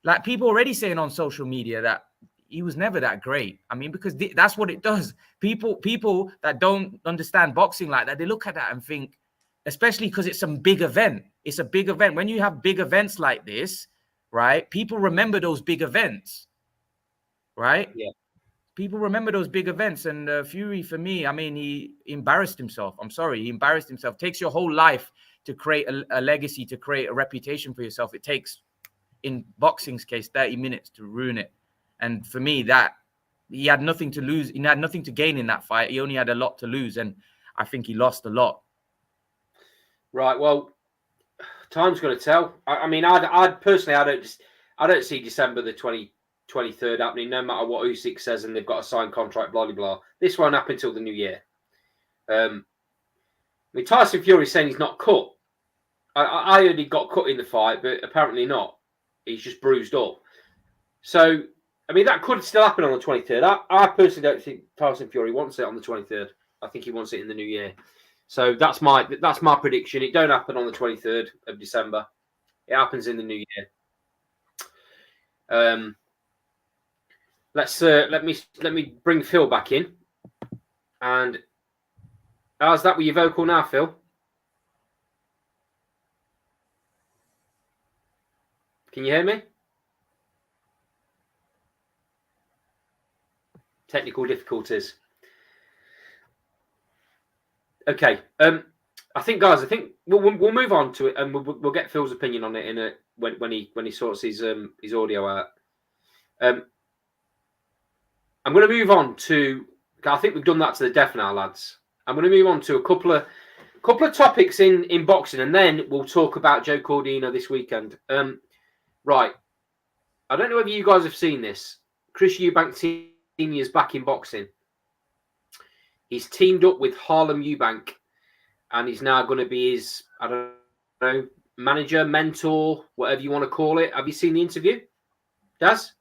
like people already saying on social media that he was never that great. I mean, because that's what it does. People that don't understand boxing like that, they look at that and think, especially because it's some big event. It's a big event. When you have big events like this, right? People remember those big events, right? Yeah. People remember those big events. And Fury, for me, I mean, he embarrassed himself. I'm sorry. He embarrassed himself. It takes your whole life to create a legacy, to create a reputation for yourself. It takes, in boxing's case, 30 minutes to ruin it. And for me, that he had nothing to lose. He had nothing to gain in that fight. He only had a lot to lose. And I think he lost a lot. Right. Well, time's going to tell. I mean, I'd personally, I don't see December the 23rd happening, no matter what Usyk says, and they've got a signed contract, blah, blah, blah. This won't happen until the new year. I mean, Tyson Fury saying he's not cut. I heard he got cut in the fight, but apparently not. He's just bruised up. So, I mean, that could still happen on the 23rd. I personally don't think Tyson Fury wants it on the 23rd. I think he wants it in the new year. So that's my prediction. It don't happen on the 23rd of December. It happens in the new year. Let me bring Phil back in. And how's that with your vocal now, Phil? Can you hear me? Technical difficulties. Okay. I think we'll move on to it, and we'll get Phil's opinion on it when he sorts his audio out. I'm going to move on to. I think we've done that to the death now, lads. I'm going to move on to a couple of topics in boxing, and then we'll talk about Joe Cordina this weekend. Right. I don't know whether you guys have seen this. Chris Eubank Sr. is back in boxing. He's teamed up with Harlem Eubank, and he's now going to be his, I don't know, manager, mentor, whatever you want to call it. Have you seen the interview, Daz?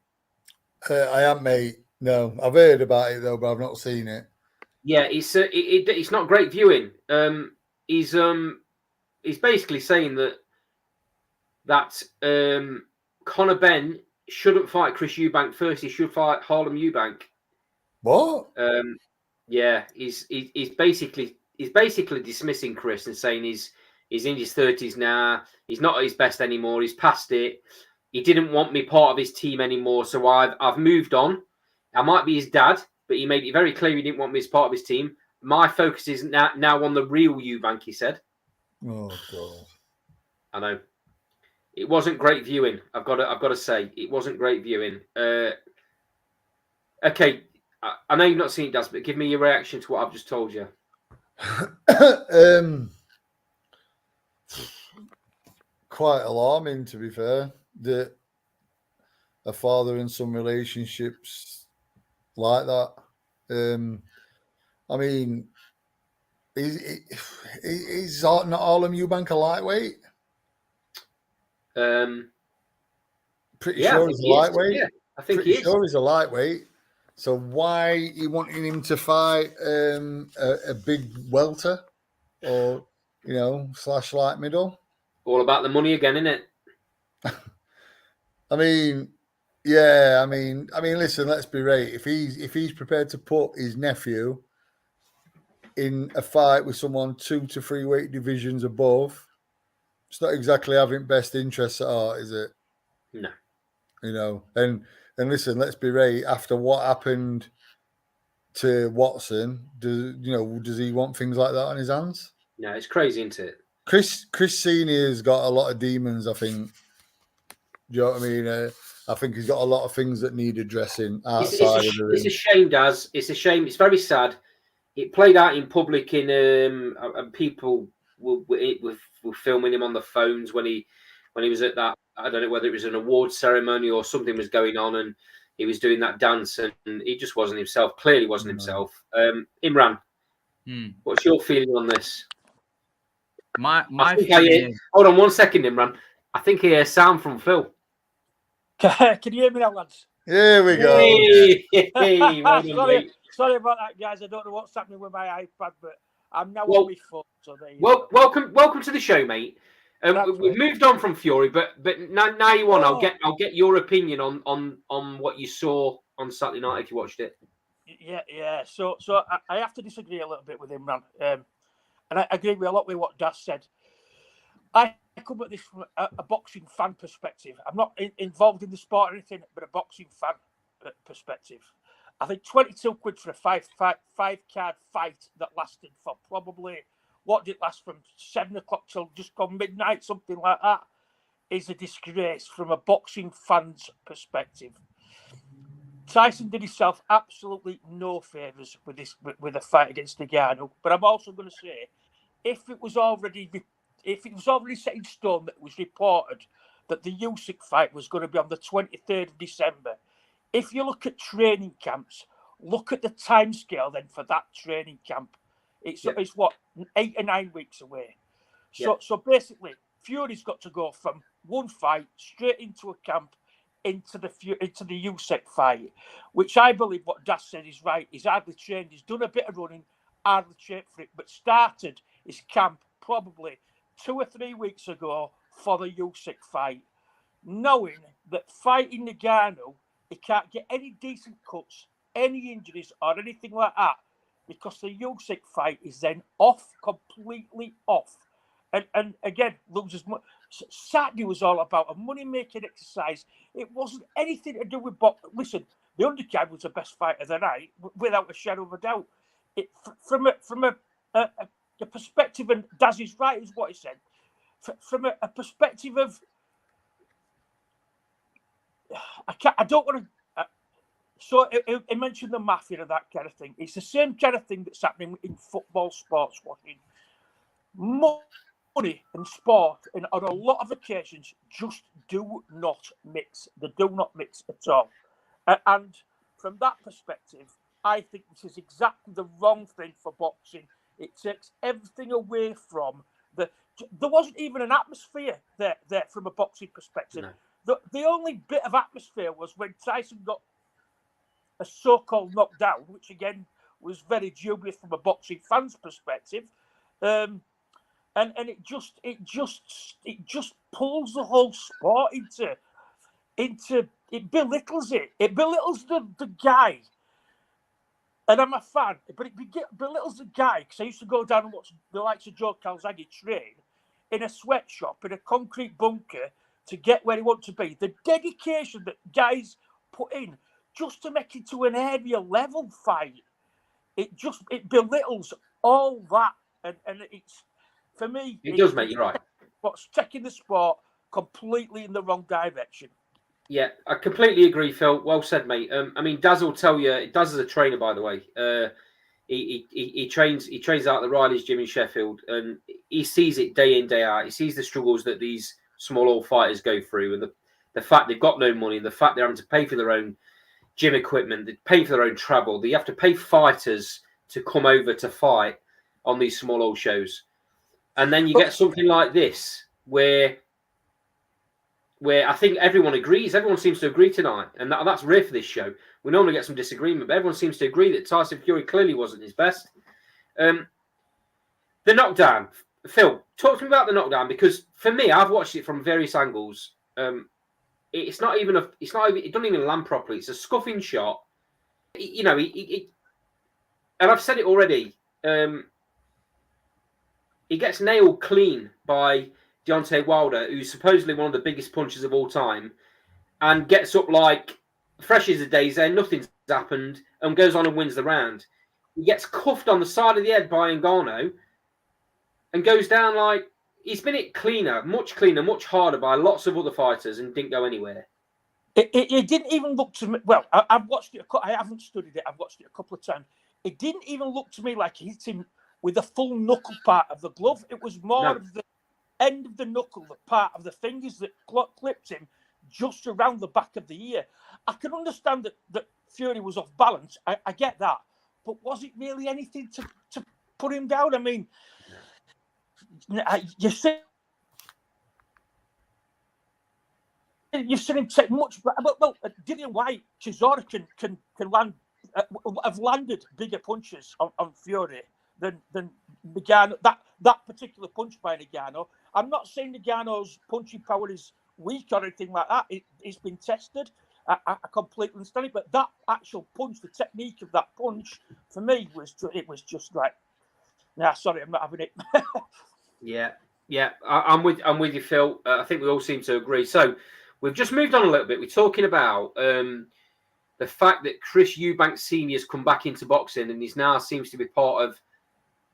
I haven't, mate. No, I've heard about it though, but I've not seen it. Yeah, it's not great viewing. He's basically saying that Conor Benn shouldn't fight Chris Eubank first. He should fight Harlem Eubank. What? Yeah, he's basically dismissing Chris and saying he's in his 30s now. He's not at his best anymore. He's past it. He didn't want me part of his team anymore, so I've moved on. I might be his dad, but he made it very clear he didn't want me as part of his team. My focus is now on the real Eubank, he said. Oh God! I know. It wasn't great viewing. I've got to say, it wasn't great viewing. Okay, I know you've not seen it, Daz, but give me your reaction to what I've just told you. Quite alarming, to be fair, that a father and son relationships like that. I mean, is not Harlem Eubank a lightweight? Pretty sure he's a lightweight. Yeah, I think he is. Sure he's a lightweight. So why are you wanting him to fight a big welter or / light middle? All about the money again, isn't it? I mean, yeah. I mean, listen. Let's be right. If he's prepared to put his nephew in a fight with someone 2 to 3 weight divisions above, it's not exactly having best interests at heart, is it? No. And listen, let's be right. After what happened to Watson, does he want things like that on his hands? No, it's crazy, isn't it? Chris Senior's got a lot of demons, I think. Do you know what I mean? I think he's got a lot of things that need addressing outside of the ring. It's a shame, Daz. It's a shame. It's very sad. It played out in public and people were filming him on the phones when he was at that. I don't know whether it was an award ceremony or something was going on, and he was doing that dance, and he just wasn't himself. Clearly wasn't himself. Imran, what's your feeling on this? My feeling is... Hold on 1 second, Imran. I think I hear sound from Phil. Can you hear me now, lads? Here we go. Hey, sorry about that, guys. I don't know what's happening with my iPad, but I'm now on my phone. So there you go. Welcome to the show, mate. We've moved on from Fury, but now you want. I'll get your opinion on what you saw on Saturday night if you watched it. Yeah. So I have to disagree a little bit with Imran, and I agree with a lot with what Das said. I come at this from a boxing fan perspective. I'm not involved in the sport or anything, but a boxing fan perspective. I think 22 quid for a five card fight that lasted for probably, what did it last, from 7 o'clock till just gone midnight, something like that, is a disgrace from a boxing fan's perspective. Tyson did himself absolutely no favours with a fight against Ngannou. But I'm also going to say, if it was already if it was already set in stone that it was reported that the Usyk fight was going to be on the 23rd of December, if you look at training camps, look at the timescale then for that training camp. It's what, 8 or 9 weeks away. So basically, Fury's got to go from one fight straight into a camp into the Usyk fight, which I believe what Das said is right. He's hardly trained. He's done a bit of running, hardly trained for it, but started his camp probably 2 or 3 weeks ago for the Usyk fight, knowing that fighting Ngannou, he can't get any decent cuts, any injuries or anything like that, because the Usyk fight is then completely off. And again, loses money. Saturday was all about a money-making exercise. It wasn't anything to do with boxing. Listen, the undercard was the best fight of the night, without a shadow of a doubt. From a perspective, and Daz is right, is what he said. From a perspective of, I don't want to. So he mentioned the mafia and that kind of thing. It's the same kind of thing that's happening in football, sports watching. Money and sport, and on a lot of occasions, just do not mix. They do not mix at all. And from that perspective, I think this is exactly the wrong thing for boxing. It takes everything away from the. There wasn't even an atmosphere there from a boxing perspective. No. The only bit of atmosphere was when Tyson got a so-called knockdown, which again was very dubious from a boxing fan's perspective. And it just pulls the whole sport into it belittles it. It belittles the guy. And I'm a fan, but it belittles the guy, because I used to go down and watch the likes of Joe Calzaghe train in a sweatshop, in a concrete bunker to get where he wants to be. The dedication that guys put in just to make it to an area level fight, it belittles all that. And it's, for me, it does make you right. What's taking the sport completely in the wrong direction. Yeah, I completely agree, Phil. Well said, mate. I mean, Daz will tell you. Daz is a trainer, by the way. He trains out at the Riley's gym in Sheffield, and he sees it day in, day out. He sees the struggles that these small old fighters go through, and the fact they've got no money, and the fact they're having to pay for their own gym equipment, they pay for their own travel. They have to pay fighters to come over to fight on these small old shows, and then you get something like this where I think everyone agrees. Everyone seems to agree tonight, and that's rare for this show. We normally get some disagreement, but everyone seems to agree that Tyson Fury clearly wasn't his best. The knockdown, Phil, talk to me about the knockdown, because for me, I've watched it from various angles. It doesn't even land properly. It's a scuffing shot. And I've said it already. He gets nailed clean by Deontay Wilder, who's supposedly one of the biggest punchers of all time, and gets up like fresh as a daisy, nothing's happened, and goes on and wins the round. He gets cuffed on the side of the head by Ngannou and goes down like he's been hit much cleaner, much harder by lots of other fighters, and didn't go anywhere. It didn't even look to me. Well, I've watched it. I haven't studied it. I've watched it a couple of times. It didn't even look to me like he hit him with the full knuckle part of the glove. It was more of the end of the knuckle, the part of the fingers that clipped him just around the back of the ear. I can understand that Fury was off balance. I get that. But was it really anything to put him down? I mean, you've seen him take much. Well, Dillian White, Chisora can land, have landed bigger punches on Fury than Ngannou. That particular punch by Ngannou. I'm not saying Ngannou's punching power is weak or anything like that. It's been tested. I completely understand it, but that actual punch, the technique of that punch, for me was just like, nah, sorry, I'm not having it. Yeah, I'm with you, Phil. I think we all seem to agree. So we've just moved on a little bit. We're talking about the fact that Chris Eubanks Sr. has come back into boxing, and he's now seems to be part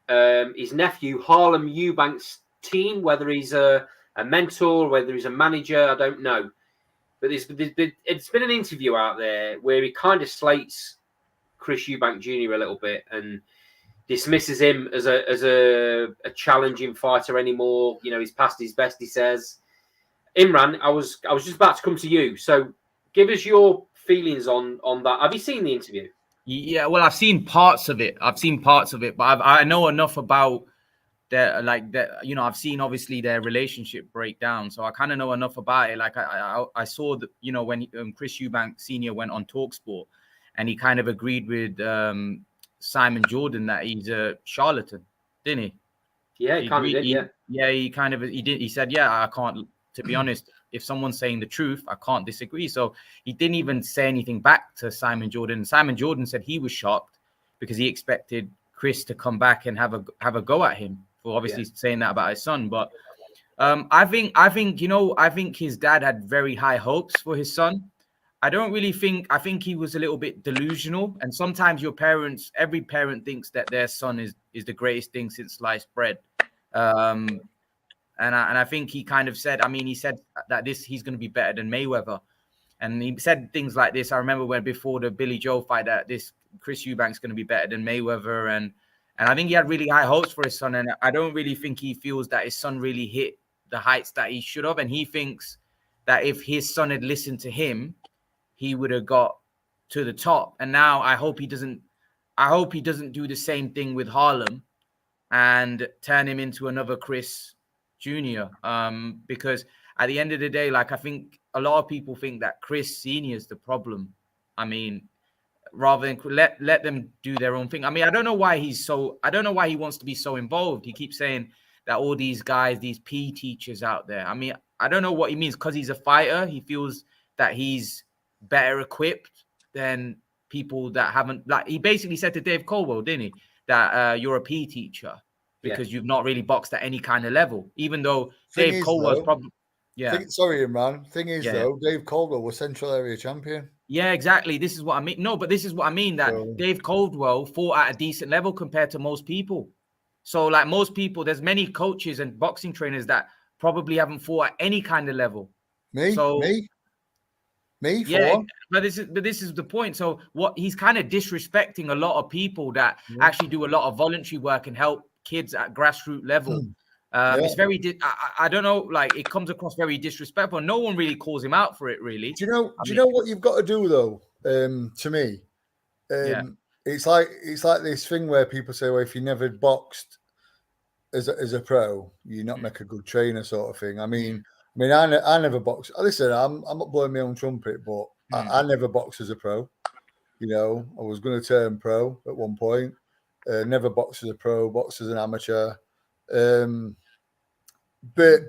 of his nephew Harlem Eubanks' team. Whether he's a mentor, whether he's a manager, I don't know. But it's been an interview out there where he kind of slates Chris Eubank Jr. a little bit and dismisses him as a challenging fighter anymore. You know, he's past his best, he says. Imran, I was just about to come to you. So give us your feelings on that. Have you seen the interview? Yeah, well, I've seen parts of it. But I know enough about their you know, I've seen obviously their relationship break down, so I kind of know enough about it. Like I saw that, you know, when Chris Eubank Senior went on TalkSport, and he kind of agreed with Simon Jordan that he's a charlatan, didn't he? Yeah, he kind of did. He said, yeah, I can't. To be honest, if someone's saying the truth, I can't disagree. So he didn't even say anything back to Simon Jordan. Simon Jordan said he was shocked because he expected Chris to come back and have a go at him for obviously saying that about his son. But I think his dad had very high hopes for his son. I think he was a little bit delusional. And sometimes every parent thinks that their son is the greatest thing since sliced bread. And I think he kind of said, he said that he's going to be better than Mayweather. And he said things like this. I remember when before the Billy Joe fight that this Chris Eubank's going to be better than Mayweather. And I think he had really high hopes for his son. And I don't really think he feels that his son really hit the heights that he should have. And he thinks that if his son had listened to him, he would have got to the top. And now I hope he doesn't do the same thing with Harlem and turn him into another Chris Jr. Because at the end of the day, like, I think a lot of people think that Chris Senior is the problem. I mean, rather than let them do their own thing. I mean, I don't know why he wants to be so involved. He keeps saying that all these guys, these PE teachers out there. I mean, I don't know what he means, because he's a fighter. He feels that he's better equipped than people that haven't. Like, he basically said to Dave Caldwell, didn't he, that you're a PE teacher because you've not really boxed at any kind of level, even though Dave Caldwell's probably. Yeah. Sorry, Imran. Thing is, though, Dave Caldwell was Central Area champion. Yeah, exactly. This is what I mean. No, but this is what I mean, that Dave Caldwell fought at a decent level compared to most people. So, like, most people, there's many coaches and boxing trainers that probably haven't fought at any kind of level. Me. Yeah, but this is the point. So, what he's kind of disrespecting a lot of people that actually do a lot of voluntary work and help kids at grassroots level. It's very, I don't know, like, it comes across very disrespectful. No one really calls him out for it, really. Do you know what you've got to do, though? To me, it's like this thing where people say, well, if you never boxed as a pro, you not make a good trainer, sort of thing. I mean, I never boxed. Listen, I'm not blowing my own trumpet, but I never boxed as a pro. You know, I was going to turn pro at one point. Never boxed as a pro, boxed as an amateur. But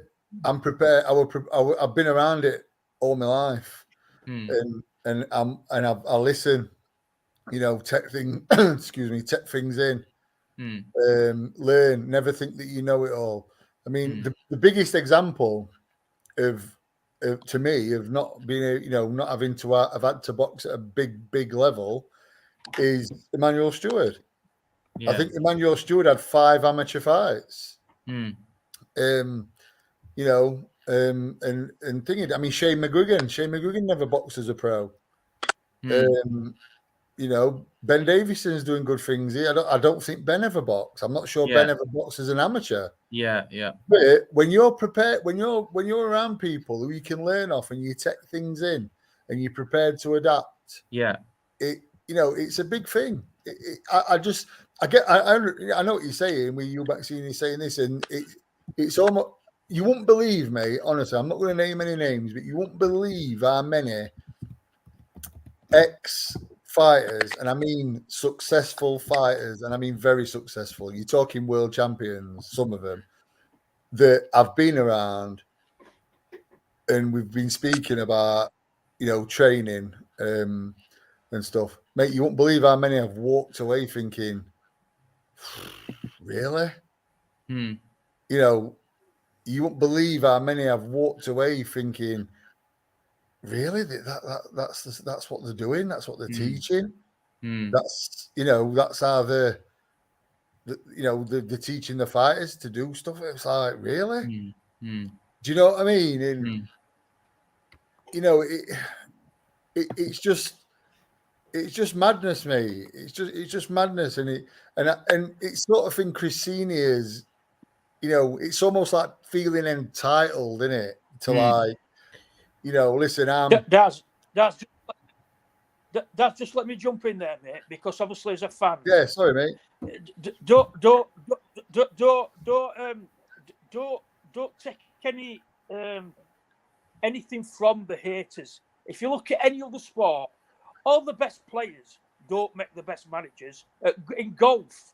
I'm prepared. I've been around it all my life, and I listen. You know, take things in. Learn. Never think that you know it all. I mean, the biggest example of to me of not being, not having to have had to box at a big level is Emmanuel Stewart. Yeah. I think Emmanuel Stewart had 5 amateur fights. And thinking, I mean, Shane McGuigan never boxed as a pro. Ben Davison's doing good things here. I don't think Ben ever boxed. I'm not sure Ben ever boxed as an amateur. Yeah. But when you're prepared, when you're around people who you can learn off and you take things in and you're prepared to adapt, it's a big thing. I know what you're saying. With you back seeing you saying this, and it's almost, you won't believe me. Honestly, I'm not going to name any names, but you won't believe how many ex-fighters, and I mean successful fighters, and I mean very successful. You're talking world champions, some of them that I've been around, and we've been speaking about, training and stuff. Mate, you won't believe how many I've walked away thinking, really? You won't believe how many I've walked away thinking, really? That's what they're doing. That's what they're teaching. That's that's how they're teaching the fighters to do stuff. It's like, really? Do you know what I mean? And it's just, it's just madness, mate. It's just madness, and it's sort of in Chris Senior's. It's almost like feeling entitled, isn't it? To like, listen, That's just let me jump in there, mate, because obviously as a fan, yeah, sorry, mate. Don't take anything from the haters. If you look at any other sport, all the best players don't make the best managers. In golf,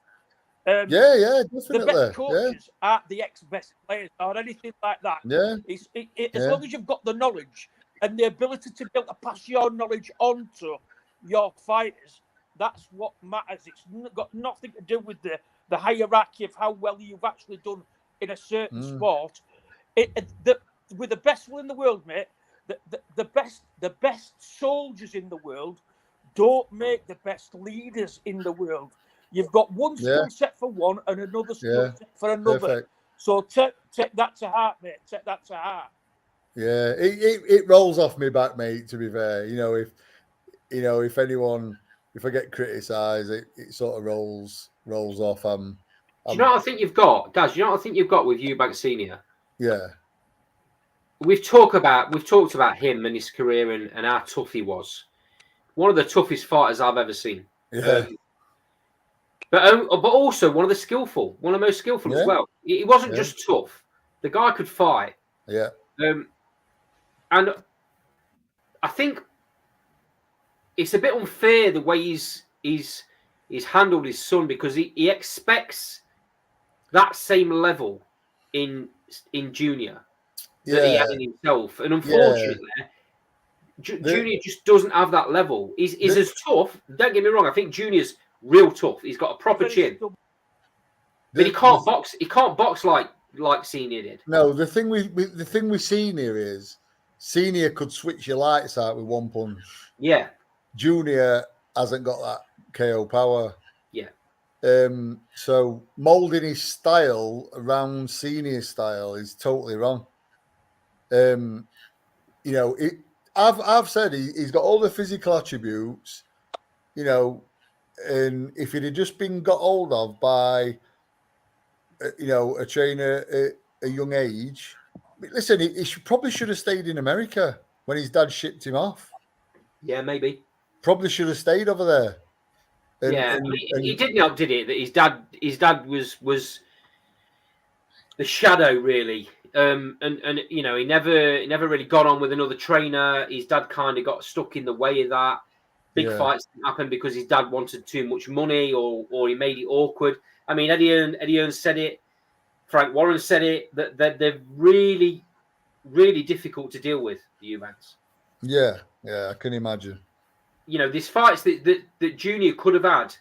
Yeah, definitely. the best coaches aren't the ex-best players or anything like that. Yeah. As long as you've got the knowledge and the ability to be able to pass your knowledge on to your fighters, that's what matters. It's got nothing to do with the hierarchy of how well you've actually done in a certain sport. With the best will in the world, mate, the best soldiers in the world don't make the best leaders in the world. You've got one skill set for one and another skill set for another. Perfect. So take that to heart, mate. Take that to heart. Yeah, it rolls off me back, mate. To be fair, if I get criticised, it sort of rolls off. Do you know what I think you've got, Daz? You know what I think you've got with Eubank Senior? Yeah. We've talked about him and his career and how tough he was. One of the toughest fighters I've ever seen. Yeah. But also one of the most skillful as well. He wasn't just tough. The guy could fight. Yeah. And I think it's a bit unfair the way he's handled his son, because he expects that same level in junior that he had in himself, and unfortunately, Junior just doesn't have that level. He's as tough. Don't get me wrong. I think Junior's real tough. He's got a proper chin, but he can't box. He can't box like Senior did. No, the thing with Senior is Senior could switch your lights out with one punch. Yeah. Junior hasn't got that KO power. Yeah. So molding his style around Senior's style is totally wrong. I've said he's got all the physical attributes, and if he'd have just been got hold of by, a trainer at a young age, listen, he probably should have stayed in America when his dad shipped him off. Yeah, maybe. Probably should have stayed over there. He didn't help, did it? That his dad was the shadow, really. He never really got on with another trainer. His dad kind of got stuck in the way of that. Big fights didn't happen because his dad wanted too much money, or he made it awkward. I mean, Eddie Hearn said it. Frank Warren said it. That they're really, really difficult to deal with, the Eubanks. Yeah, I can imagine. These fights that Junior could have had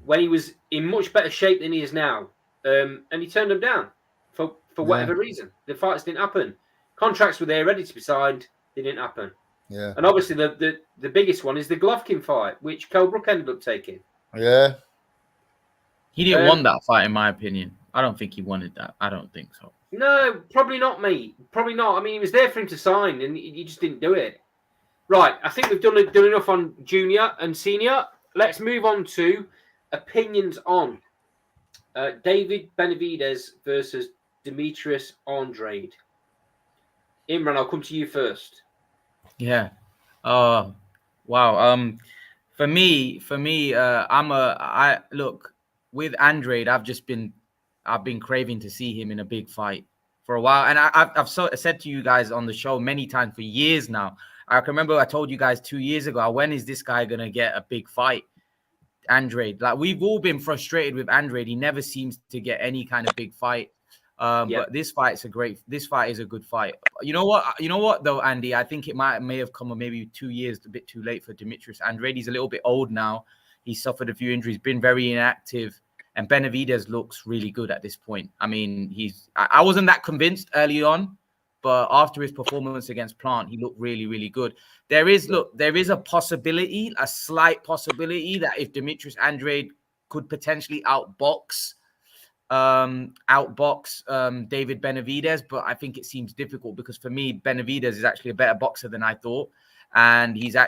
when he was in much better shape than he is now, and he turned them down for whatever reason. The fights didn't happen. Contracts were there ready to be signed. They didn't happen. Yeah. And obviously the biggest one is the Golovkin fight, which Kell Brook ended up taking. Yeah. He didn't want that fight, in my opinion. I don't think he wanted that. I don't think so. No, probably not, mate. Probably not. I mean, it was there for him to sign, and he just didn't do it. Right. I think we've done enough on Junior and Senior. Let's move on to opinions on David Benavidez versus Demetrius Andrade. Imran, I'll come to you first. Yeah. Wow. For me, look, with Andrade, I've been craving to see him in a big fight for a while, and I've said to you guys on the show many times for years now. I can remember I told you guys 2 years ago, when is this guy gonna get a big fight? Andrade, like, we've all been frustrated with Andrade. He never seems to get any kind of big fight. But this fight is a good fight. You know what though, Andy? I think it may have come maybe 2 years a bit too late for Demetrius Andrade. He's a little bit old now. He's suffered a few injuries, been very inactive, and Benavidez looks really good at this point. I mean, I wasn't that convinced early on, but after his performance against Plant, he looked really, really good. There is a possibility, a slight possibility, that if Demetrius Andrade could potentially outbox David Benavidez, but I think it seems difficult because for me, Benavidez is actually a better boxer than I thought. and he's a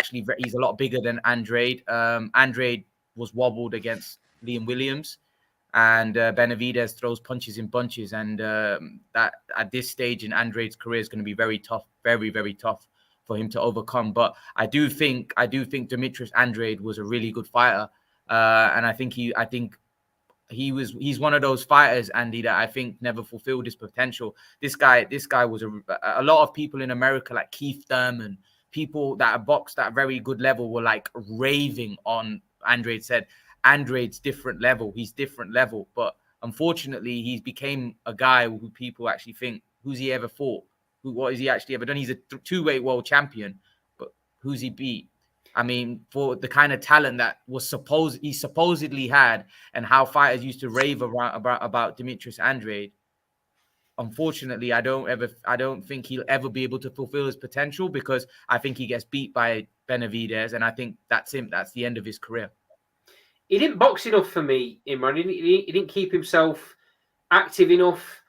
lot bigger than Andrade. Andrade was wobbled against Liam Williams, and Benavidez throws punches in bunches, and that at this stage in Andrade's career is going to be very tough, very, very tough for him to overcome. But I do think Demetrius Andrade was a really good fighter, and I think he's one of those fighters, Andy, that I think never fulfilled his potential. This guy was a lot of people in America, like Keith Thurman, people that boxed at a very good level, were like raving on Andrade. Said Andrade's different level. He's different level. But unfortunately, he's became a guy who people actually think, who's he ever fought? What has he actually ever done? He's a two-weight world champion, but who's he beat? I mean, for the kind of talent that he supposedly had, and how fighters used to rave about Demetrius Andrade, unfortunately, I don't think he'll ever be able to fulfill his potential, because I think he gets beat by Benavidez, and I think that's him. That's the end of his career. He didn't box enough for me, Imran. He didn't keep himself active enough.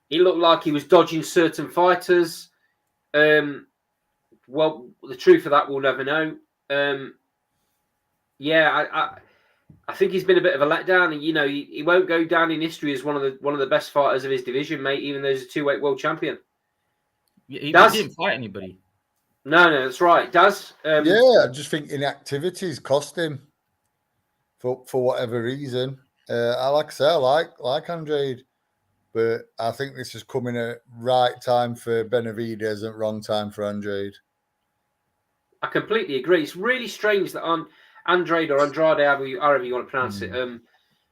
He looked like he was dodging certain fighters. Well, the truth of that we'll never know. I think he's been a bit of a letdown, and he won't go down in history as one of the best fighters of his division, mate. Even though he's a two-weight world champion. He didn't fight anybody. No, that's right. Daz. I just think inactivities cost him for whatever reason. Like I say, I like Andrade, but I think this is coming at right time for Benavidez and wrong time for Andrade. I completely agree. It's really strange that on Andrade or Andrade, however you want to pronounce it,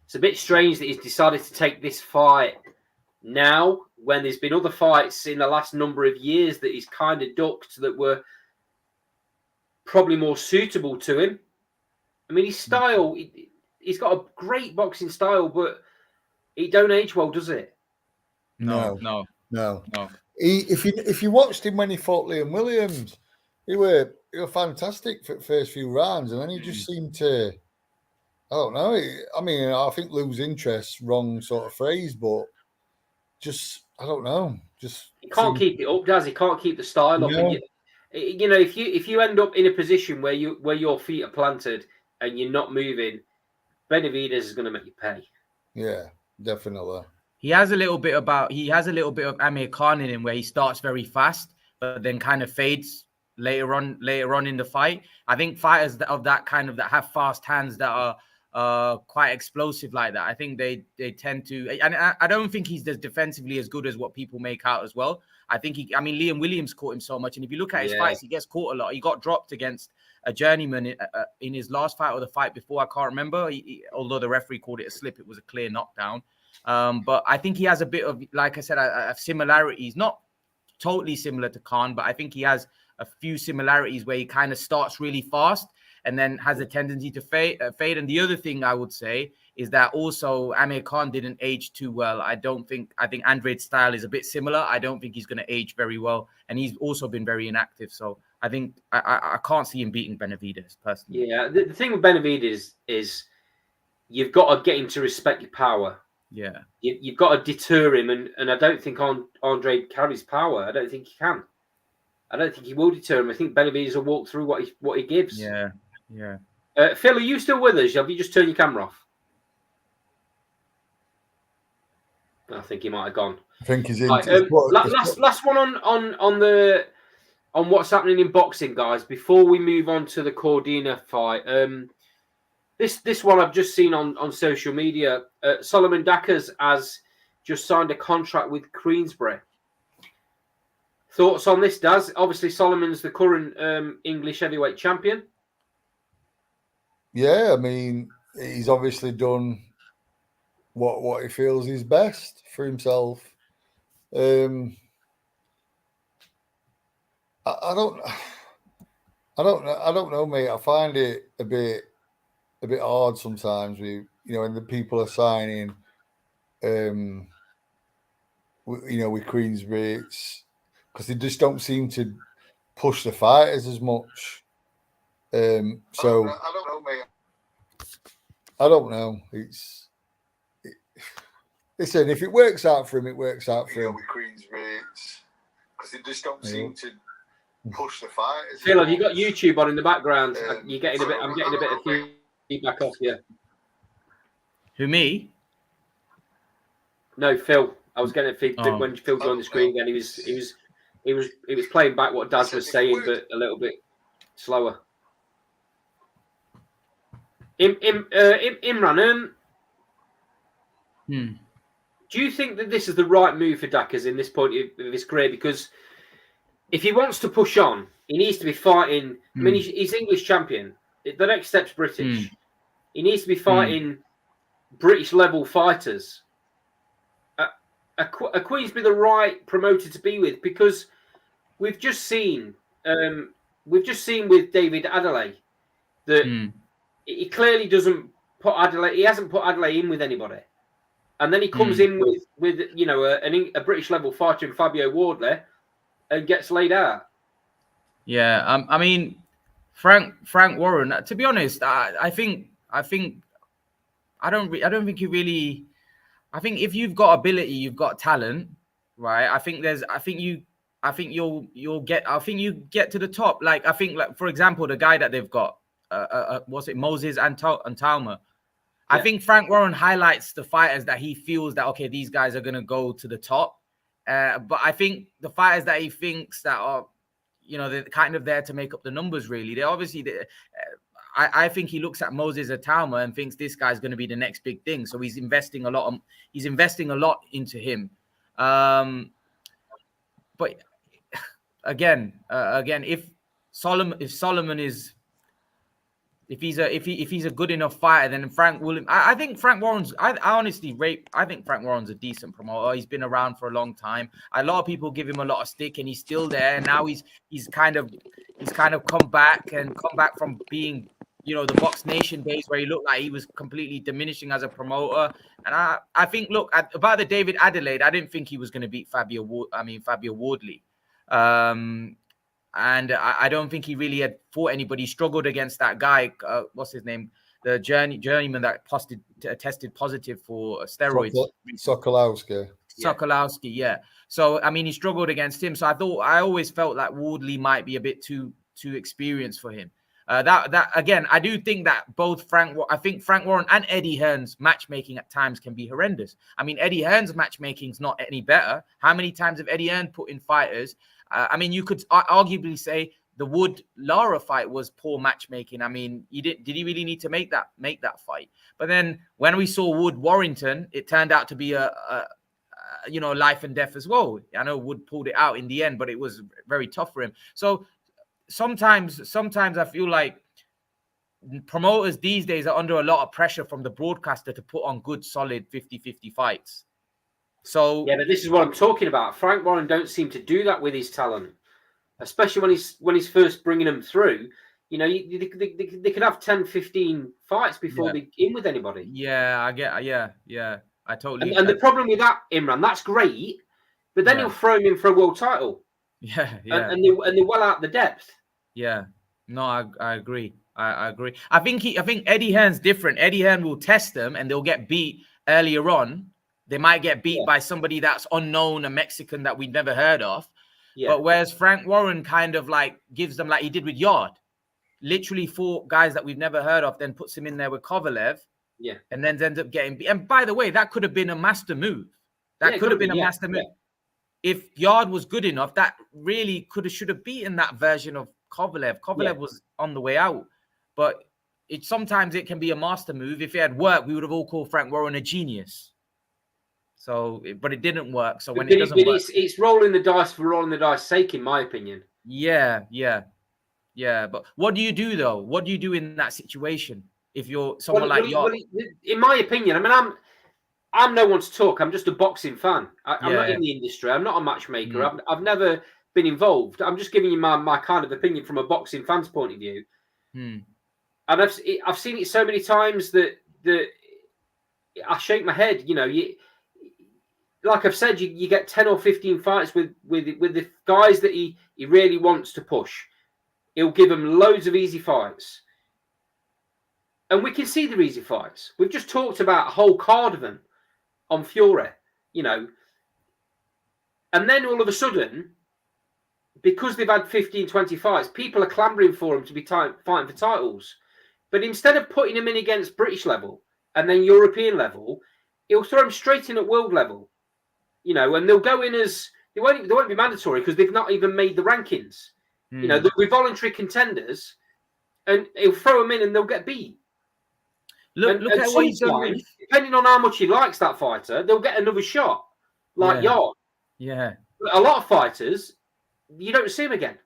it's a bit strange that he's decided to take this fight now, when there's been other fights in the last number of years that he's kind of ducked that were probably more suitable to him. I mean, his style, he's got a great boxing style, but it don't age well, does it? No. No. If you watched him when he fought Liam Williams, he were fantastic for the first few rounds, and then he just seemed to, I don't know. I mean, I think lose interest, wrong sort of phrase, but just, I don't know. Just he can't keep it up, does he? Can't keep the style up. And if you end up in a position where your feet are planted and you're not moving, Benavidez is going to make you pay. Yeah, definitely. He has a little bit of Amir Khan in him, where he starts very fast, but then kind of fades later on in the fight. I think fighters that have fast hands, that are quite explosive like that, I think they tend to, and I don't think he's defensively as good as what people make out as well. I think Liam Williams caught him so much, and if you look at his fights, he gets caught a lot. He got dropped against a journeyman in his last fight or the fight before, I can't remember. Although the referee called it a slip, it was a clear knockdown. But I think he has a bit of, like I said, similarities, not totally similar to Khan, but I think he has a few similarities where he kind of starts really fast and then has a tendency to fade. And the other thing I would say is that also Amir Khan didn't age too well. I think Andrade's style is a bit similar. I don't think he's going to age very well. And he's also been very inactive. So I think I can't see him beating Benavidez personally. Yeah, the thing with Benavidez is you've got to get him to respect your power. Yeah. You've got to deter him. And I don't think Andrade carries power. I don't think he can. I don't think he will deter him. I think Benavidez will walk through what he gives. Yeah. Phil, are you still with us? Have you just turned your camera off? I think he might have gone. I think he's in. Right, last one on what's happening in boxing, guys. Before we move on to the Cordina fight, this one I've just seen on social media. Solomon Dackers has just signed a contract with Queensberry. Thoughts on this, Daz? Obviously, Solomon's the current English heavyweight champion. Yeah, I mean, he's obviously done what he feels is best for himself. I don't know, mate. I find it a bit hard sometimes. When the people are signing, with Queensberry, it's because they just don't seem to push the fighters as much. So I don't know, mate. I don't know. Listen, if it works out for him, it works out for him. With Queensberry, because they just don't seem to push the fight. Phil, have you got YouTube on in the background? You're getting a bit. I'm getting a bit of feedback off you. Who, me? No, Phil. I was getting feedback when Phil joined the screen again. He was playing back what Daz was saying, but a little bit slower. Imran, do you think that this is the right move for Dakas in this point of his career? Because if he wants to push on, he needs to be fighting. I mean, he's English champion. The next step's British. He needs to be fighting British level fighters. Are Queensby the right promoter to be with? Because we've just seen with David Adelaide that he clearly doesn't put Adelaide. He hasn't put Adelaide in with anybody, and then he comes in with a British level fighter in Fabio Wardley and gets laid out. Yeah, I mean, Frank Warren. To be honest, I think I don't think he really. I think if you've got ability, you've got talent, right? I think you get to the top. Like, I think, like, for example, the guy that they've got, was it Moses and Talma? I think Frank Warren highlights the fighters that he feels that, okay, these guys are going to go to the top. But I think the fighters that he thinks that are, they're kind of there to make up the numbers, really. They're obviously, I think he looks at Moses Atama and thinks this guy's going to be the next big thing. So he's investing a lot into him. But again, if he's a good enough fighter, then Frank will. I think Frank Warren's. I honestly rate. I think Frank Warren's a decent promoter. He's been around for a long time. A lot of people give him a lot of stick, and he's still there. And now he's kind of come back from being, the Box Nation days where he looked like he was completely diminishing as a promoter. And I think, look, about the David Adelaide, I didn't think he was going to beat Fabio Wardley. And I don't think he really had fought anybody. He struggled against that guy. What's his name? The journeyman that tested positive for steroids. Sokolowski. Sokolowski, yeah. So, I mean, he struggled against him. So I always felt like Wardley might be a bit too experienced for him. That again, I do think that I think Frank Warren and Eddie Hearn's matchmaking at times can be horrendous. I mean, Eddie Hearn's matchmaking's not any better. How many times have Eddie Hearn put in fighters? I mean, you could arguably say the Wood-Lara fight was poor matchmaking. I mean, did he really need to make that fight? But then when we saw Wood-Warrington, it turned out to be a life and death as well. I know Wood pulled it out in the end, but it was very tough for him. So sometimes I feel like promoters these days are under a lot of pressure from the broadcaster to put on good, solid 50-50 fights. So yeah, but this is what I'm talking about. Frank Warren don't seem to do that with his talent, especially when he's first bringing them through. They could have 10, 15 fights before they're in with anybody. Yeah, I get. Yeah, I totally. And the problem with that, Imran, that's great, but then he'll throw him in for a world title. Yeah. And they're well out the depth. Yeah, no, I agree. I agree. I think Eddie Hearn's different. Eddie Hearn will test them, and they'll get beat earlier on. They might get beat by somebody that's unknown, a Mexican that we've never heard of. Yeah. But whereas Frank Warren kind of like gives them, like he did with Yard, literally 4 guys that we've never heard of, then puts him in there with Kovalev. Yeah. And then ends up getting beat. And by the way, that could have been a master move. That could have been a master move. If Yard was good enough, that really should have beaten that version of Kovalev. Kovalev was on the way out. But sometimes it can be a master move. If it had worked, we would have all called Frank Warren a genius. So, but it didn't work. So when it doesn't work, it's rolling the dice for rolling the dice sake, in my opinion. Yeah. But what do you do though? What do you do in that situation if you're someone like Yard? In my opinion, I mean, I'm no one to talk. I'm just a boxing fan. I'm not in the industry. I'm not a matchmaker. I've never been involved. I'm just giving you my kind of opinion from a boxing fan's point of view. And I've seen it so many times that I shake my head. Like I've said, you get 10 or 15 fights with the guys that he really wants to push. He'll give them loads of easy fights. And we can see the easy fights. We've just talked about a whole card of them on Fury, And then all of a sudden, because they've had 15, 20 fights, people are clambering for him to be fighting for titles. But instead of putting him in against British level and then European level, he'll throw him straight in at world level. You know, and they'll go in as they won't be mandatory because they've not even made the rankings. You know, they'll be voluntary contenders, and he'll throw them in and they'll get beat. Look at what he's done with... Depending on how much he likes that fighter, they'll get another shot. Like Yard. Yeah. But a lot of fighters, you don't see him again.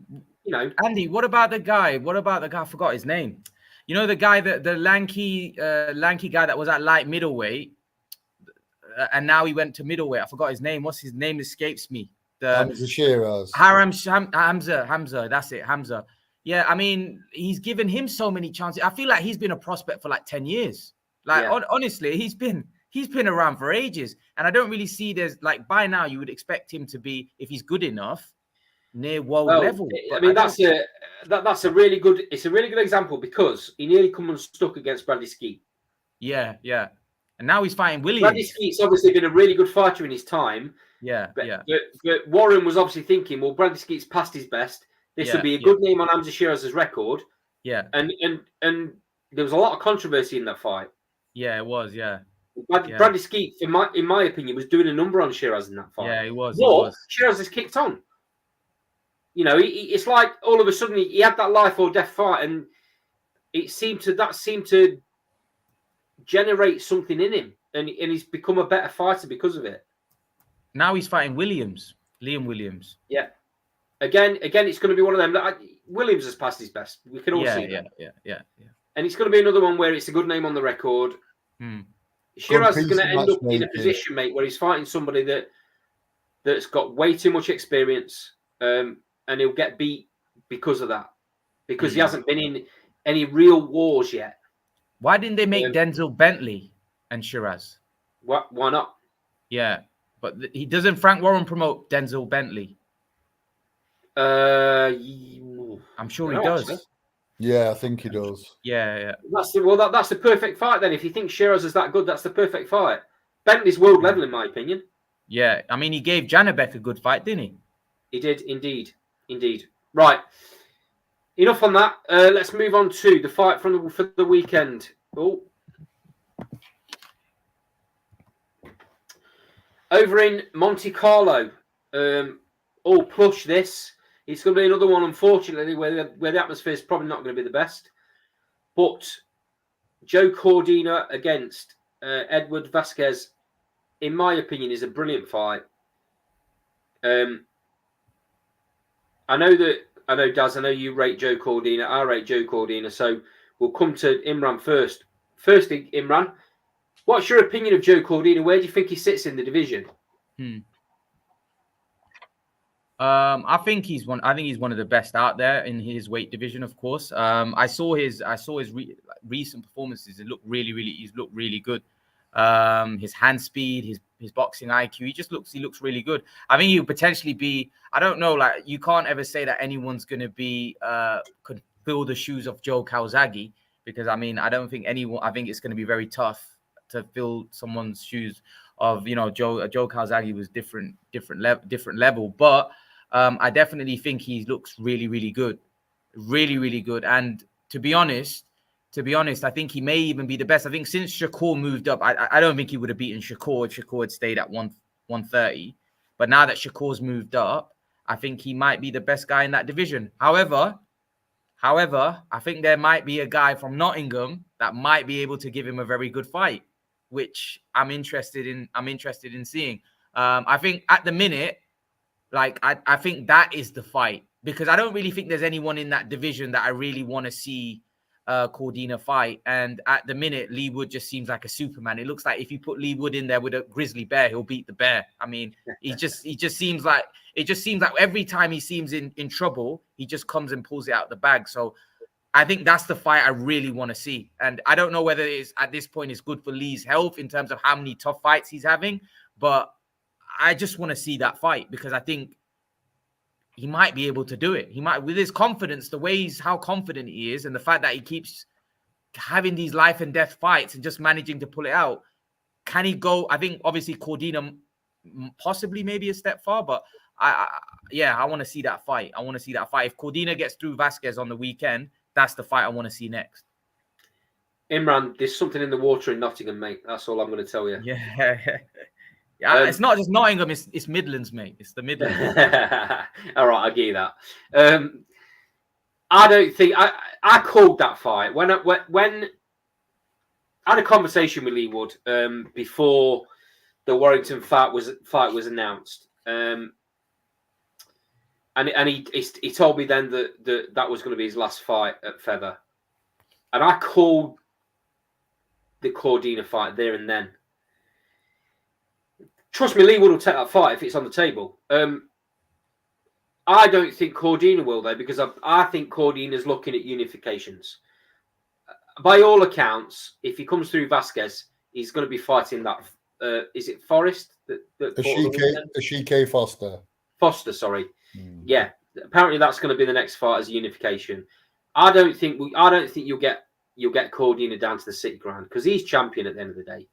You know, Andy, what about the guy? I forgot his name. You know, the guy the lanky guy that was at light middleweight, and now he went to middleweight. I forgot his name. What's his name? Escapes me. Hamza Shiraz. Hamza. That's it, Hamza. Yeah, I mean, he's given him so many chances. I feel like he's been a prospect for like 10 years. Like, honestly, he's been around for ages, and I don't really see there's like by now you would expect him to be, if he's good enough, near world level. I mean, that's a really good. It's a really good example because he nearly come unstuck against Bradley Skeet. Yeah, and now he's fighting Williams. Bradley Skeet's obviously been a really good fighter in his time. But Warren was obviously thinking, well, Bradley Skeet's past his best. This would be a good name on Hamza Shiraz's record. Yeah, and there was a lot of controversy in that fight. Yeah, it was. Yeah. Bradley Skeet, in my opinion, was doing a number on Shiraz in that fight. Yeah, he was. Shiraz has kicked on. You know, it's like all of a sudden he had that life or death fight, and it seemed to generate something in him, and he's become a better fighter because of it. Now he's fighting Liam Williams. Yeah. Again, it's going to be one of them. Williams has passed his best. We can all see that. Yeah. And it's going to be another one where it's a good name on the record. Shiraz is going to end up in a position, mate, where he's fighting somebody that's got way too much experience, and he'll get beat because of that, because he hasn't been in any real wars yet. Why didn't they make Denzel Bentley and Shiraz? Why not? Yeah, but he doesn't. Frank Warren promote Denzel Bentley? I'm sure he does. Actually. Yeah, I think he does. Yeah. That's the perfect fight then. If you think Shiraz is that good, that's the perfect fight. Bentley's world level, in my opinion. Yeah, I mean, he gave Janabek a good fight, didn't he? He did, indeed. Right. Enough on that. Let's move on to the fight for the weekend. Oh. Over in Monte Carlo. Plush this. It's going to be another one, unfortunately, where the atmosphere is probably not going to be the best. But Joe Cordina against Edward Vasquez, in my opinion, is a brilliant fight. I know, Daz, I know you rate Joe Cordina. I rate Joe Cordina. So we'll come to Imran first. Firstly, Imran, what's your opinion of Joe Cordina? Where do you think he sits in the division? I think he's one of the best out there in his weight division. Of course, I saw his recent performances. He's looked really good. His hand speed, his boxing IQ, he looks really good. I think he'll potentially be. I don't know. Like, you can't ever say that anyone's going to be could fill the shoes of Joe Calzaghe, because I mean, I don't think anyone. I think it's going to be very tough to fill someone's shoes of, you know, Joe Calzaghe was different level, but I definitely think he looks really good, really good. And to be honest, I think he may even be the best. I think since Shakur moved up, I don't think he would have beaten Shakur if Shakur had stayed at 130. But now that Shakur's moved up, I think he might be the best guy in that division. However, I think there might be a guy from Nottingham that might be able to give him a very good fight, which I'm interested in seeing. I think at the minute, like, I think that is the fight, because I don't really think there's anyone in that division that I really want to see Cordina fight. And at the minute, Lee Wood just seems like a Superman. It looks like if you put Lee Wood in there with a grizzly bear, he'll beat the bear. I mean, it just seems like every time he seems in trouble, he just comes and pulls it out of the bag. So I think that's the fight I really want to see. And I don't know whether it's at this point it's good for Lee's health in terms of how many tough fights he's having, but I just want to see that fight, because I think he might be able to do it. He might, with his confidence, how confident he is, and the fact that he keeps having these life and death fights and just managing to pull it out. Can he go? I think obviously Cordina possibly maybe a step far, but I want to see that fight. I want to see that fight. If Cordina gets through Vasquez on the weekend, that's the fight I want to see next. Imran, there's something in the water in Nottingham, mate. That's all I'm going to tell you. Yeah. It's not just Nottingham, it's Midlands, mate. It's the Midlands. All right, I give you that. I don't think I called that fight when I had a conversation with Lee Wood before the Warrington fight was announced, and he told me then that was going to be his last fight at Feather, and I called the Cordina fight there and then. Trust me, Lee Wood will take that fight if it's on the table. I don't think Cordina will, though, because I think Cordina's looking at unifications. By all accounts, if he comes through Vasquez, he's going to be fighting that. Is it Forrest? Ashike Foster. Foster, sorry. Yeah, apparently that's going to be the next fight as a unification. I don't think you'll get Cordina down to the City Ground because he's champion at the end of the day.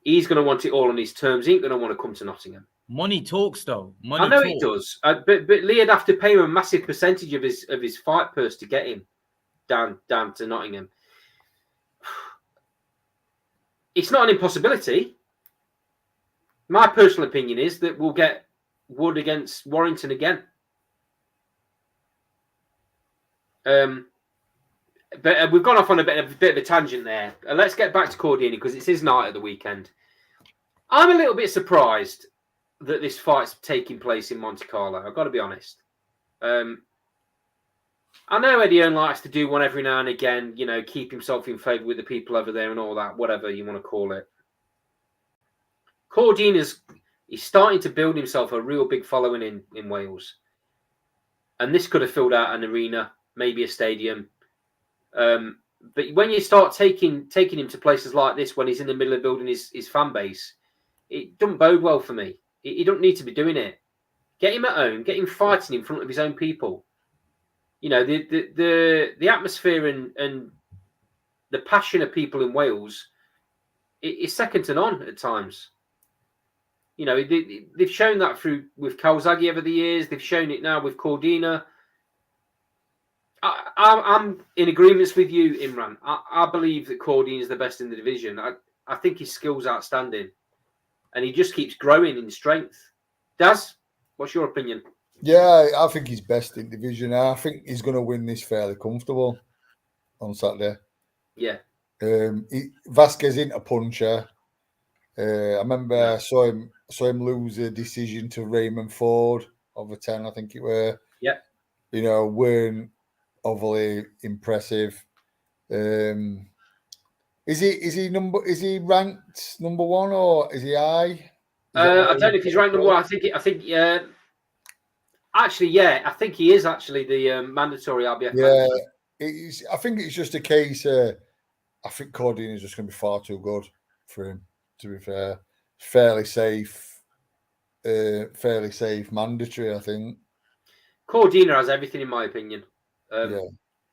He's going to want it all on his terms. He ain't going to want to come to Nottingham. Money talks, though. I know he does, but Lee'd have to pay him a massive percentage of his fight purse to get him down to Nottingham. It's not an impossibility. My personal opinion is that we'll get Wood against Warrington again. But we've gone off on a bit of a tangent there. Let's get back to Cordina because it's his night at the weekend. I'm a little bit surprised that this fight's taking place in Monte Carlo. I've got to be honest. I know Eddie Hearn likes to do one every now and again, keep himself in favour with the people over there and all that, whatever you want to call it. Cordina's starting to build himself a real big following in Wales. And this could have filled out an arena, maybe a stadium. But when you start taking him to places like this when he's in the middle of building his fan base, it doesn't bode well for me. He don't need to be doing it. Get him at home. Get him fighting in front of his own people. The atmosphere and the passion of people in Wales is second to none at times. They've shown that with Calzaghe over the years. They've shown it now with Cordina. I'm in agreement with you, Imran. I believe that Cordina is the best in the division. I think his skill's outstanding. And he just keeps growing in strength. Daz, what's your opinion? Yeah, I think he's best in division. I think he's going to win this fairly comfortable on Saturday. Yeah. Vasquez isn't a puncher. I remember I saw him lose a decision to Raymond Ford over 10, I think it were. Yeah. Weren't overly impressive. Is he ranked number one or is he high? I don't know if he's ranked number one. I think actually, yeah, I think he is actually the mandatory RBF. Yeah, I think it's just a case. I think Cordina is just going to be far too good for him. To be fair, fairly safe mandatory. I think Cordina has everything in my opinion.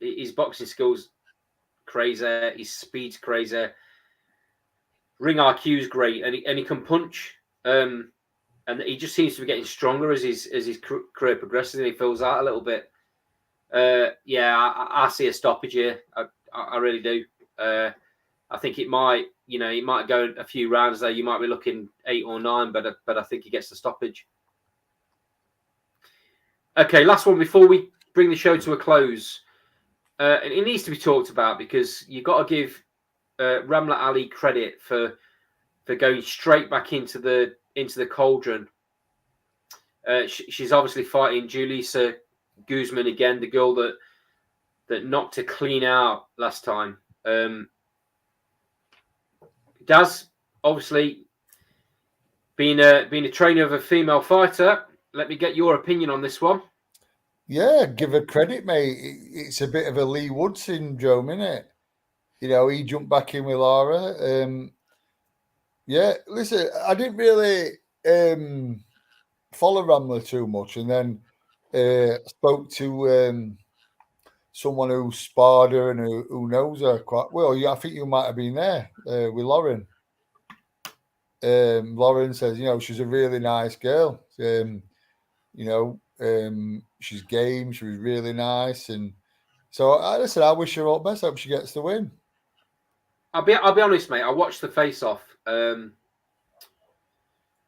His boxing skills crazy, his speed's crazy, ring IQ's great, and he can punch. And he just seems to be getting stronger as his career progresses, and he fills out a little bit. I see a stoppage here. I really do. I think it might go a few rounds there. You might be looking 8 or 9, but I think he gets the stoppage. Okay, last one before we bring the show to a close. And it needs to be talked about because you've got to give Ramla Ali credit for going straight back into the cauldron. She's obviously fighting Julissa Guzman again, the girl that knocked her clean out last time. Daz, obviously, being a trainer of a female fighter, let me get your opinion on this one. Yeah, give her credit, mate. It's a bit of a Lee Wood syndrome, isn't it? He jumped back in with Laura. Listen, I didn't really follow Ramla too much, and then spoke to someone who sparred her and who knows her quite well. I think you might have been there with Lauren. Lauren says, she's a really nice girl. She's game. She was really nice, and so I wish her all the best. I hope she gets the win. I'll be honest, mate. I watched the face-off, and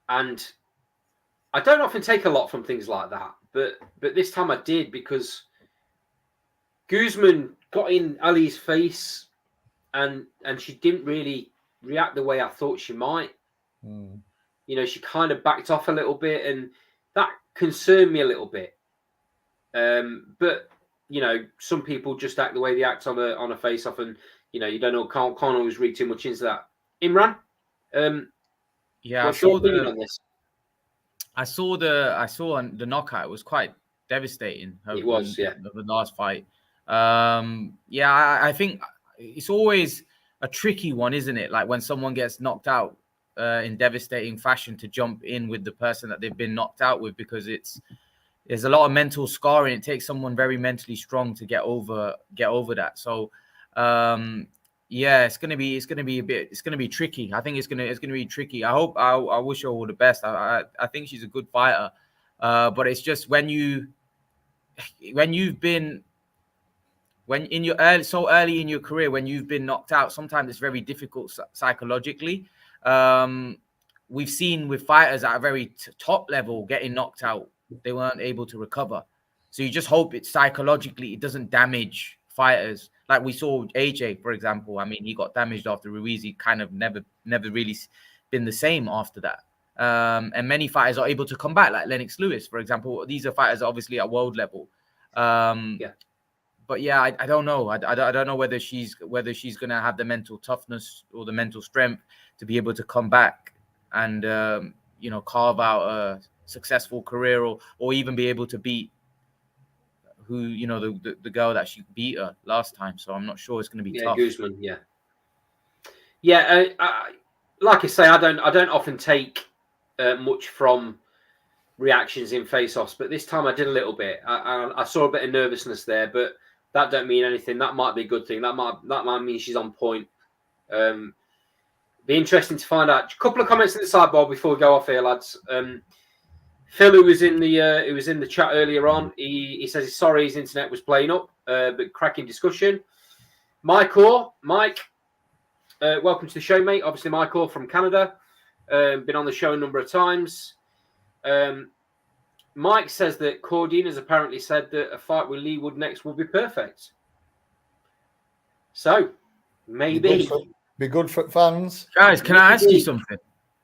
I don't often take a lot from things like that, but this time I did, because Guzman got in Ali's face, and she didn't really react the way I thought she might. She kind of backed off a little bit, and that concerned me a little bit. But some people just act the way they act on a face-off, and you don't know, can't always read too much into that. Imran, what's your opinion on this? I saw the knockout. It was quite devastating. It was, yeah. The last fight. I think it's always a tricky one, isn't it? Like when someone gets knocked out in devastating fashion, to jump in with the person that they've been knocked out with, because there's a lot of mental scarring. It takes someone very mentally strong to get over that. So it's gonna be tricky. I think it's gonna be tricky. I wish her all the best. I think she's a good fighter, but it's just when so early in your career, when you've been knocked out, sometimes it's very difficult psychologically. We've seen with fighters at a very top level getting knocked out, they weren't able to recover. So you just hope it psychologically it doesn't damage fighters. Like we saw AJ, for example. I mean, he got damaged after Ruiz. He kind of never really been the same after that. And many fighters are able to come back, like Lennox Lewis, for example. These are fighters obviously at world level. But yeah, I don't know. I don't know whether she's going to have the mental toughness or the mental strength to be able to come back and carve out a successful career, or even be able to beat the girl that she beat her last time. So I'm not sure it's going to be tough. Guzman, like I say, I don't often take much from reactions in face-offs, but this time I did a little bit. I saw a bit of nervousness there, but that don't mean anything. That might be a good thing. That might mean she's on point. Be interesting to find out. A couple of comments in the sidebar before we go off here, lads. Phil, who was in the chat earlier on, he says he's sorry his internet was playing up, but cracking discussion. Mike, welcome to the show, mate. Obviously, Michael from Canada, been on the show a number of times. Mike says that Cordine has apparently said that a fight with Lee Wood next will be perfect. So, maybe. Be good for fans. Guys, can I ask you something?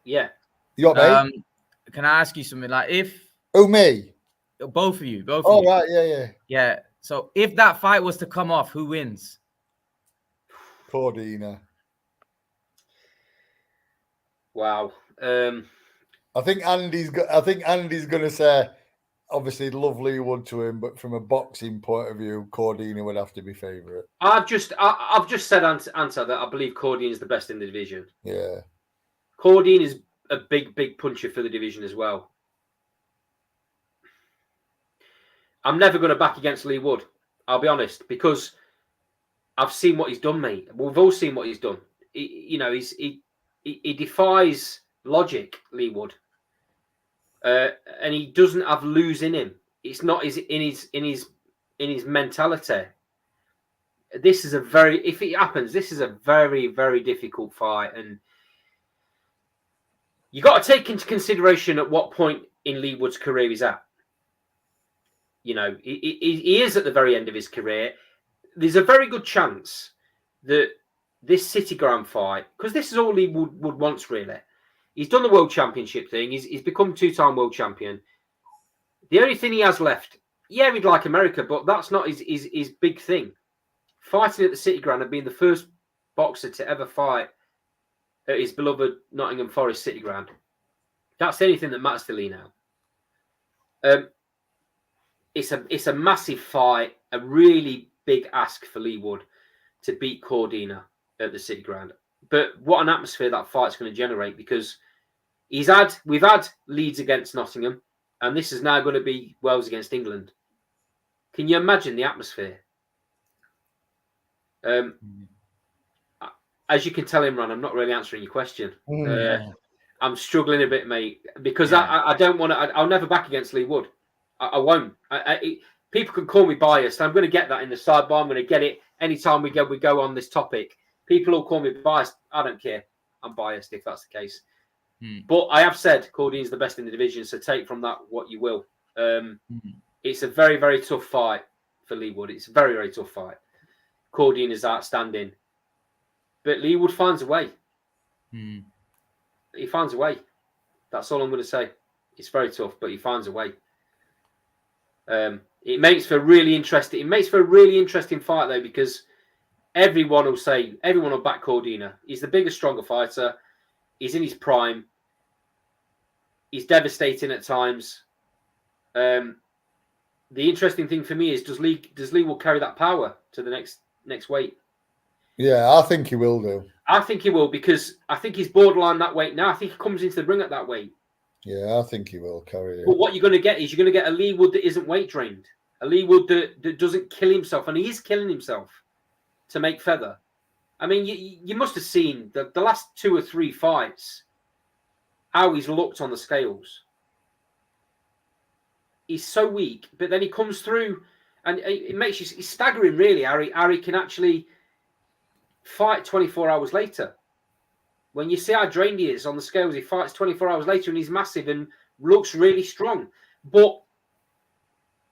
Yeah. You got me? Can I ask you something? Like if... Oh, me? Both of you. Oh, right, yeah. Yeah. So if that fight was to come off, who wins? Cordina. Wow. I think Andy's going to say, obviously, love Lee Wood to him, but from a boxing point of view, Cordina would have to be favourite. I've just said, answer that I believe Cordine is the best in the division. Yeah. Cordine is a big puncher for the division as well. I'm never going to back against Lee Wood. I'll be honest, because I've seen what he's done, mate. We've all seen what he's done. He defies logic, Lee Wood, and he doesn't have lose in him. It's not in his mentality. This is if it happens, this is a very, very difficult fight, and you got to take into consideration at what point in Lee Wood's career he's at. He is at the very end of his career. There's a very good chance that this City Ground fight, because this is all Lee Wood wants, really. He's done the World Championship thing. He's become two-time world champion. The only thing he has left, he'd like America, but that's not his big thing. Fighting at the City Ground and being the first boxer to ever fight at his beloved Nottingham Forest City Ground. That's the only thing that matters to Lee now. It's a massive fight, a really big ask for Lee Wood to beat Cordina at the City Ground. But what an atmosphere that fight's going to generate, because we've had Leeds against Nottingham, and this is now going to be Wales against England. Can you imagine the atmosphere? As you can tell, Imran, I'm not really answering your question. I'm struggling a bit, mate, because I don't want to. I'll never back against Lee Wood. I won't. People can call me biased. I'm going to get that in the sidebar. I'm going to get it anytime we go on this topic. People will call me biased. I don't care. I'm biased if that's the case. But I have said Cordine's the best in the division, so take from that what you will. It's a very, very tough fight for Lee Wood. It's a very, very tough fight. Cordine is outstanding. But Lee Wood finds a way. He finds a way. That's all I'm going to say. It's very tough, but he finds a way. It makes for a really interesting fight, though, because everyone will back Cordina. He's the bigger, stronger fighter. He's in his prime. He's devastating at times. The interesting thing for me is does Lee will carry that power to the next weight? Yeah, I think he will do. I think he will, because I think he's borderline that weight now. I think he comes into the ring at that weight. Yeah, I think he will carry it. But what you're going to get is you're going to get a Lee Wood that isn't weight drained. A Lee Wood that doesn't kill himself, and he is killing himself to make feather. I mean, you must have seen the last 2 or 3 fights, how he's looked on the scales. He's so weak, but then he comes through, and it makes you it's staggering, really. Harry can actually fight 24 hours later. When you see how drained he is on the scales, he fights 24 hours later, and he's massive and looks really strong. But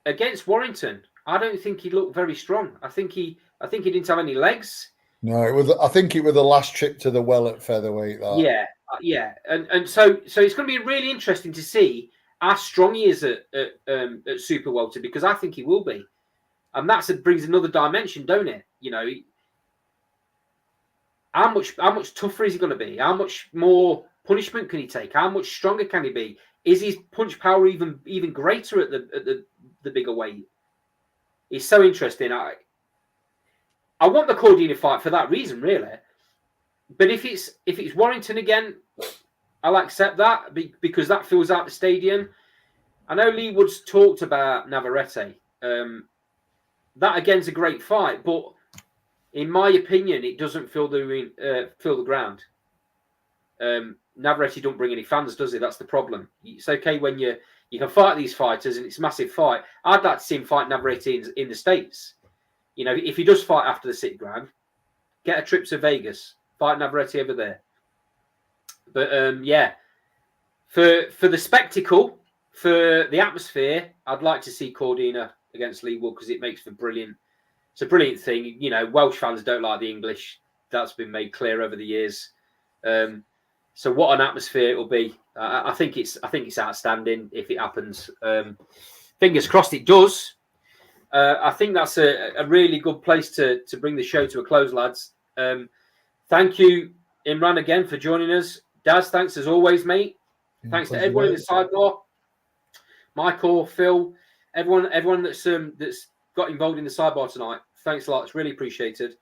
against Warrington, I don't think he looked very strong. I think he didn't have any legs. No, it was. I think it was the last trip to the well at featherweight. That. Yeah, and so it's going to be really interesting to see how strong he is at super welter, because I think he will be, and that brings another dimension, don't it? You know, how much tougher is he going to be? How much more punishment can he take? How much stronger can he be? Is his punch power even greater at the bigger weight? It's so interesting. I want the Cordina fight for that reason, really. But if it's Warrington again, I'll accept that because that fills out the stadium. I know Lee Wood's talked about Navarrete. That again's a great fight, but in my opinion, it doesn't fill the ground. Navarrete don't bring any fans, does he? That's the problem. It's okay when you can fight these fighters and it's a massive fight. I'd like to see him fight Navarrete in the States. You know, if he does fight after the City Ground, get a trip to Vegas, fight Navarrete over there. But yeah, for the spectacle, for the atmosphere, I'd like to see Cordina against Lee Wood, because it makes for brilliant. It's a brilliant thing. You know, Welsh fans don't like the English. That's been made clear over the years. So what an atmosphere it will be. I think it's outstanding if it happens. Fingers crossed it does. I think that's a really good place to bring the show to a close, lads. Thank you, Imran, again for joining us. Daz, thanks as always, mate. Thanks to everyone in the sidebar. Michael, Phil, everyone that's got involved in the sidebar tonight. Thanks a lot. It's really appreciated.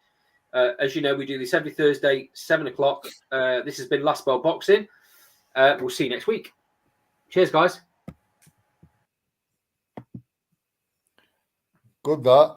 As you know, we do this every Thursday, 7:00. This has been Last Bell Boxing. We'll see you next week. Cheers, guys. Good that.